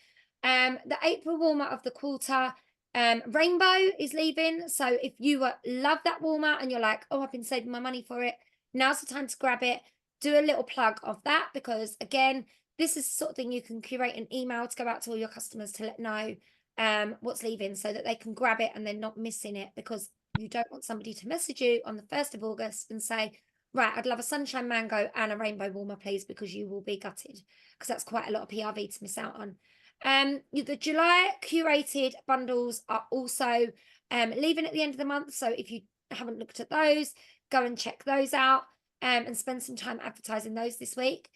S2: The April warmer of the quarter, Rainbow is leaving. So if you love that warmer and you're like, oh, I've been saving my money for it, now's the time to grab it. Do a little plug of that, because again, this is the sort of thing you can curate an email to go out to all your customers to let know what's leaving, so that they can grab it and they're not missing it, because you don't want somebody to message you on the 1st of August and say, right, I'd love a Sunshine Mango and a Rainbow warmer, please, because you will be gutted, because that's quite a lot of PRV to miss out on. The July curated bundles are also leaving at the end of the month. So if you haven't looked at those, go and check those out and spend some time advertising those this week.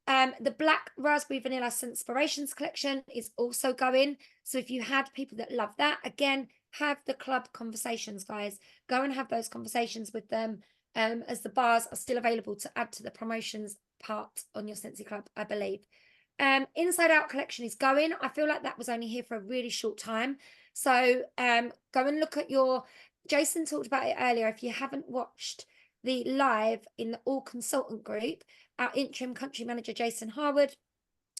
S2: The Black Raspberry Vanilla Scentspirations collection is also going. So if you had people that love that, again, have the club conversations, guys. Go and have those conversations with them, as the bars are still available to add to the promotions part on your Scentsy Club, I believe. Inside Out collection is going. I feel like that was only here for a really short time. So go and look at Jason talked about it earlier. If you haven't watched the live in the All Consultant group, our interim country manager, Jason Harwood,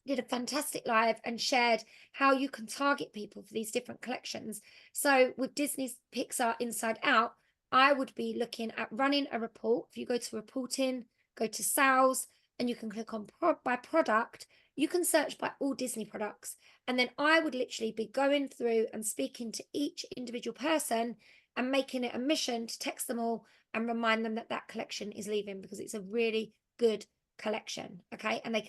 S2: did a fantastic live and shared how you can target people for these different collections. So with Disney's Pixar Inside Out, I would be looking at running a report. If you go to reporting, go to sales, and you can click on by product, you can search by all Disney products. And then I would literally be going through and speaking to each individual person and making it a mission to text them all and remind them that that collection is leaving, because it's a really good collection. Okay. And they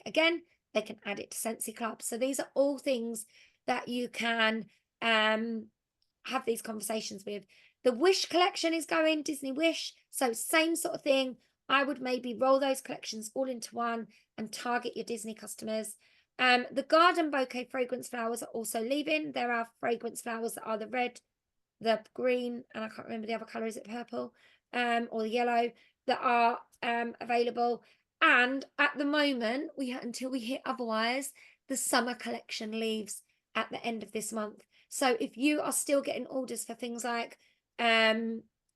S2: can add it to Scentsy Club. So these are all things that you can have these conversations with. The Wish collection is going, Disney Wish. So same sort of thing. I would maybe roll those collections all into one and target your Disney customers. The Garden Bouquet fragrance flowers are also leaving. There are fragrance flowers that are the red, the green, and I can't remember the other color. Is it purple or the yellow, that are available? And at the moment, until we hear otherwise, the summer collection leaves at the end of this month. So if you are still getting orders for things like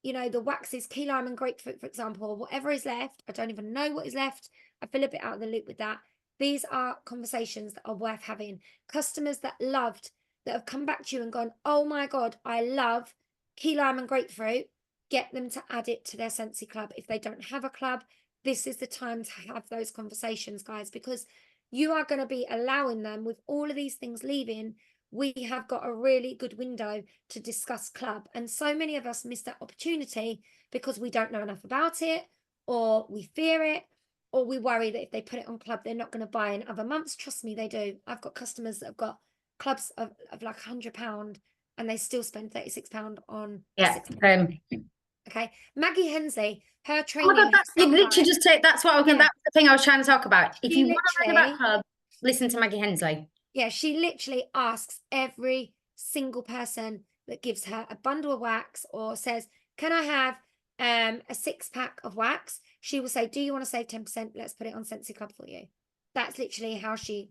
S2: you know, the waxes, key lime and grapefruit, for example, or whatever is left, I don't even know what is left. I feel a bit out of the loop with that. These are conversations that are worth having. Customers that have come back to you and gone, oh my God, I love key lime and grapefruit. Get them to add it to their Scentsy Club. If they don't have a club, this is the time to have those conversations, guys, because you are going to be allowing them, with all of these things leaving, we have got a really good window to discuss club. And so many of us miss that opportunity because we don't know enough about it, or we fear it, or we worry that if they put it on club, they're not going to buy in other months. Trust me, they do. I've got customers that have got clubs of like £100 and they still spend £36 on
S1: Yeah.
S2: Okay. Maggie Hensley, her
S1: Oh
S2: training.
S1: my God,
S2: her
S1: you
S2: soundbite,
S1: literally just take, that's what I was
S2: Yeah.
S1: that's the thing I was trying to talk about. If
S2: She
S1: you want to learn about
S2: literally-
S1: club, listen to Maggie Hensley.
S2: Yeah, she literally asks every single person that gives her a bundle of wax or says, can I have a 6-pack of wax? She will say, do you want to save 10%? Let's put it on Scentsy Club for you. That's literally how she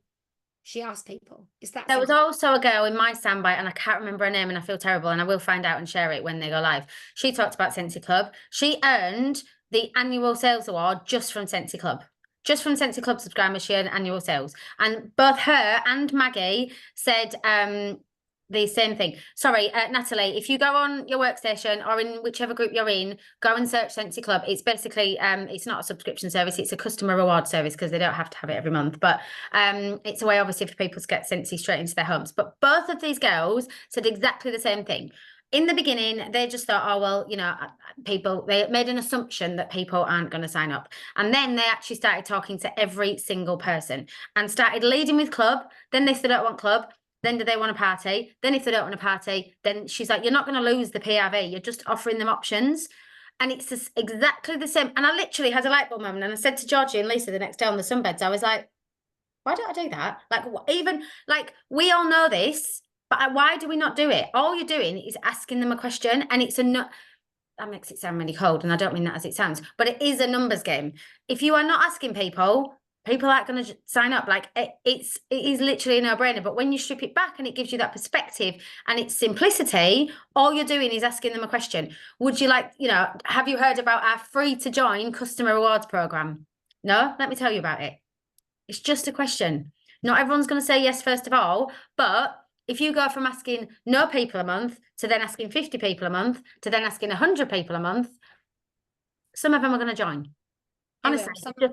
S2: asks people. Is that
S1: There was
S2: simple.
S1: also a girl in my soundbite, and I can't remember her name, and I feel terrible, and I will find out and share it when they go live. She talked about Scentsy Club. She earned the annual sales award just from Scentsy Club. Just from Scentsy Club subscribers, she earned annual sales. And both her and Maggie said the same thing. Sorry, Natalie, if you go on your workstation or in whichever group you're in, go and search Scentsy Club. It's basically, it's not a subscription service, it's a customer reward service because they don't have to have it every month. But it's a way, obviously, for people to get Scentsy straight into their homes. But both of these girls said exactly the same thing. In the beginning, they just thought, oh, well, you know, they made an assumption that people aren't going to sign up. And then they actually started talking to every single person and started leading with club. Then they still don't want club. Then do they want a party? Then if they don't want a party, then she's like, you're not going to lose the PRV. You're just offering them options. And it's just exactly the same. And I literally had a light bulb moment. And I said to Georgie and Lisa the next day on the sunbeds, I was like, why don't I do that? Like, even like, we all know this, but why do we not do it? All you're doing is asking them a question, and it's that makes it sound really cold, and I don't mean that as it sounds, but it is a numbers game. If you are not asking people aren't going to sign up. Like, it is literally a no-brainer. But when you strip it back and it gives you that perspective and its simplicity, all you're doing is asking them a question. Would you like, you know, have you heard about our free to join customer rewards program? No? Let me tell you about it. It's just a question. Not everyone's going to say yes, first of all, but if you go from asking no people a month to then asking 50 people a month to then asking 100 people a month, some of them are going to join. Honestly, it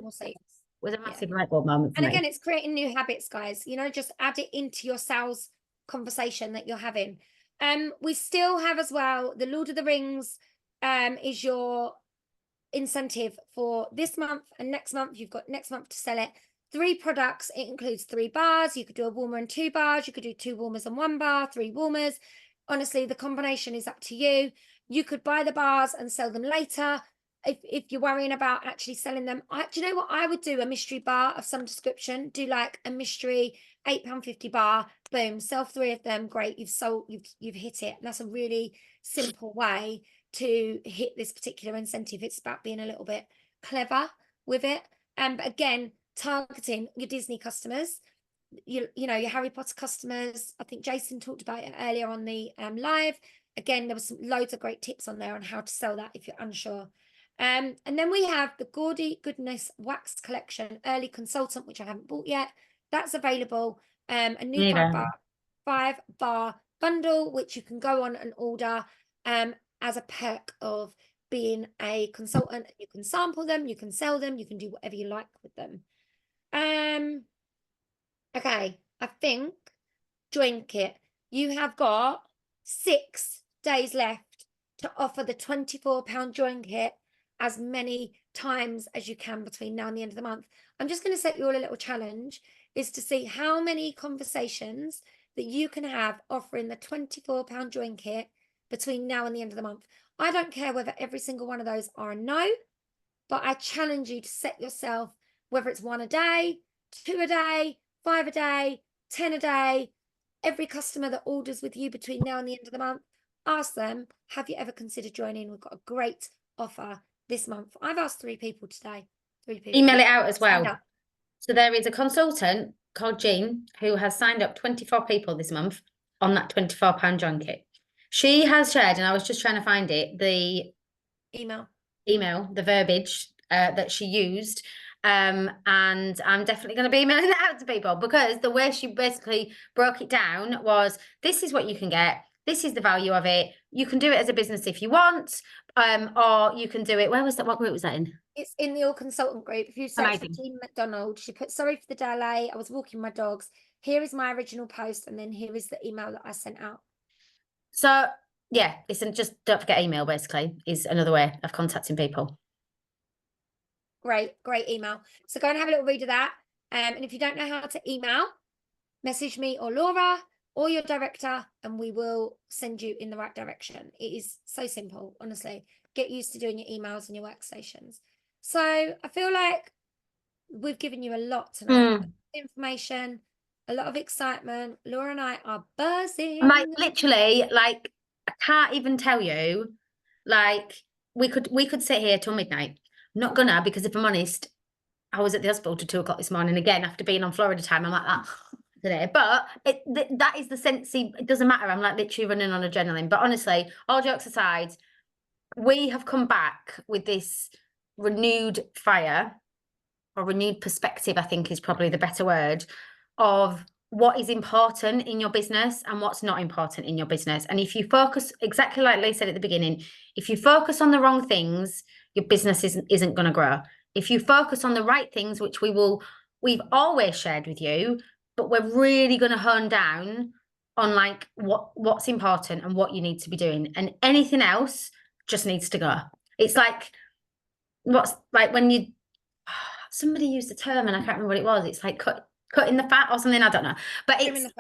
S1: was a massive light bulb moment for
S2: and
S1: me.
S2: again, it's creating new habits, guys. You know, just add it into your sales conversation that you're having. We still have as well the Lord of the Rings is your incentive for this month and next month. You've got next month to sell it. 3 products. It includes 3 bars. You could do a warmer and 2 bars. You could do 2 warmers and 1 bar, 3 warmers. Honestly, the combination is up to you. You could buy the bars and sell them later. If you're worrying about actually selling them, do you know what I would do? A mystery bar of some description. Do like a mystery £8.50 bar. Boom, sell 3 of them. Great, you've hit it. And that's a really simple way to hit this particular incentive. It's about being a little bit clever with it. But again, targeting your Disney customers, you know, your Harry Potter customers. I think Jason talked about it earlier on the live. Again, there was loads of great tips on there on how to sell that if you're unsure. And then we have the Gaudy Goodness Wax Collection Early Consultant, which I haven't bought yet. That's available. A new 5 bar bundle, which you can go on and order as a perk of being a consultant. You can sample them, you can sell them, you can do whatever you like with them. Okay, I think Join Kit, you have got 6 days left to offer the £24 Join Kit as many times as you can between now and the end of the month. I'm just going to set you all a little challenge, is to see how many conversations that you can have offering the £24 Join Kit between now and the end of the month. I don't care whether every single one of those are a no, but I challenge you to set yourself, whether it's 1 a day, 2 a day, 5 a day, 10 a day, every customer that orders with you between now and the end of the month, ask them, have you ever considered joining? We've got a great offer this month. I've asked 3 people today. 3 people.
S1: Email it out as well. So there is a consultant called Jean who has signed up 24 people this month on that £24 Join Kit. She has shared, and I was just trying to find it, the email, the verbiage that she used. And I'm definitely going to be emailing that out to people, because the way she basically broke it down was, this is what you can get. This is the value of it. You can do it as a business if you want, or you can do it. Where was that? What group was that in?
S2: It's in the All Consultant group. If you search for Jean McDonald, she put, sorry for the delay. I was walking my dogs. here is my original post, and then here is the email that I sent out.
S1: So yeah, listen, just don't forget email, basically, is another way of contacting people.
S2: Great email. So go and have a little read of that. And if you don't know how to email, message me or Laura or your director, and we will send you in the right direction. It is so simple, honestly. Get used to doing your emails and your workstations. So I feel like we've given you a lot tonight. Information, a lot of excitement. Laura and I are buzzing.
S1: Like literally, like I can't even tell you. Like we could sit here till midnight. I'm not gonna, because if I'm honest, I was at the hospital till 2 o'clock this morning again after being on Florida time. I'm like that today, but that is the Scentsy. It doesn't matter. I'm like literally running on adrenaline. But honestly, all jokes aside, we have come back with this renewed fire, or renewed perspective, I think is probably the better word, of what is important in your business and what's not important in your business. And if you focus, exactly like Lee said at the beginning, if you focus on the wrong things, your business isn't going to grow. If you focus on the right things, which we've always shared with you, but we're really going to hone down on like what's important and what you need to be doing, and anything else just needs to go. It's like what's like when you somebody used the term and I can't remember what it was. It's like cutting the fat or something. I don't know, but it's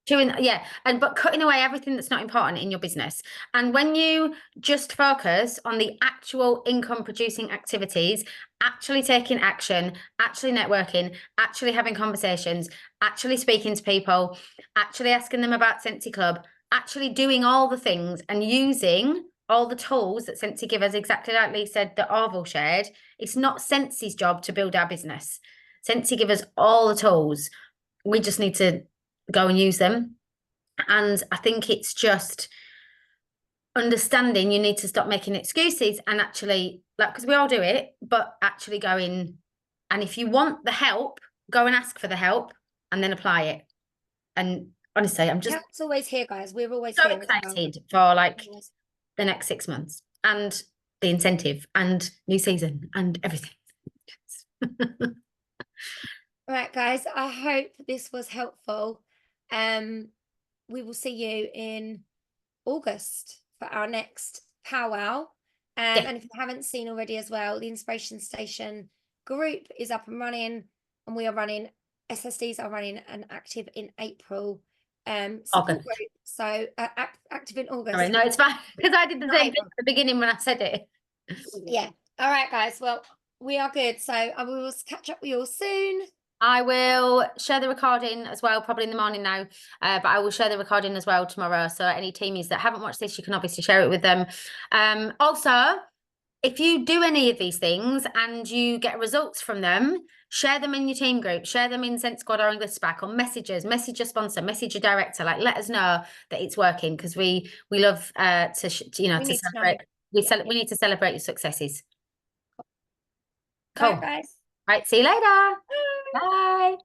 S1: chewing, yeah, but cutting away everything that's not important in your business. And when you just focus on the actual income producing activities, actually taking action, actually networking, actually having conversations, actually speaking to people, actually asking them about Scentsy Club, actually doing all the things and using all the tools that Scentsy give us, exactly like Lee said, that Orville shared. It's not Scentsy's job to build our business. Scentsy give us all the tools. We just need to go and use them. And I think it's just understanding you need to stop making excuses and actually, like, because we all do it, but actually going, and if you want the help, go and ask for the help and then apply it. And honestly, I'm just
S2: help's always here, guys. We're always
S1: so
S2: here
S1: excited for like the next 6 months and the incentive and new season and everything.
S2: Right, guys, I hope this was helpful. We will see you in August for our next powwow. And if you haven't seen already as well, the Inspiration Station group is up and running, and we are running, SSDs are running and active in April. Support group, so active in August.
S1: Sorry, no, it's fine, because I did the same thing at the beginning when I said it.
S2: Yeah. All right, guys. Well, we are good. So I will catch up with you all soon.
S1: I will share the recording as well, probably in the morning now, but I will share the recording as well tomorrow. So any teamies that haven't watched this, you can obviously share it with them. Also, if you do any of these things and you get results from them, share them in your team group, share them in Scent Squad or English Spec, or message us, message your sponsor, message your director, like let us know that it's working, because we love to celebrate. We need to celebrate your successes. Cool.
S2: Bye, guys.
S1: Right, see you later. Bye.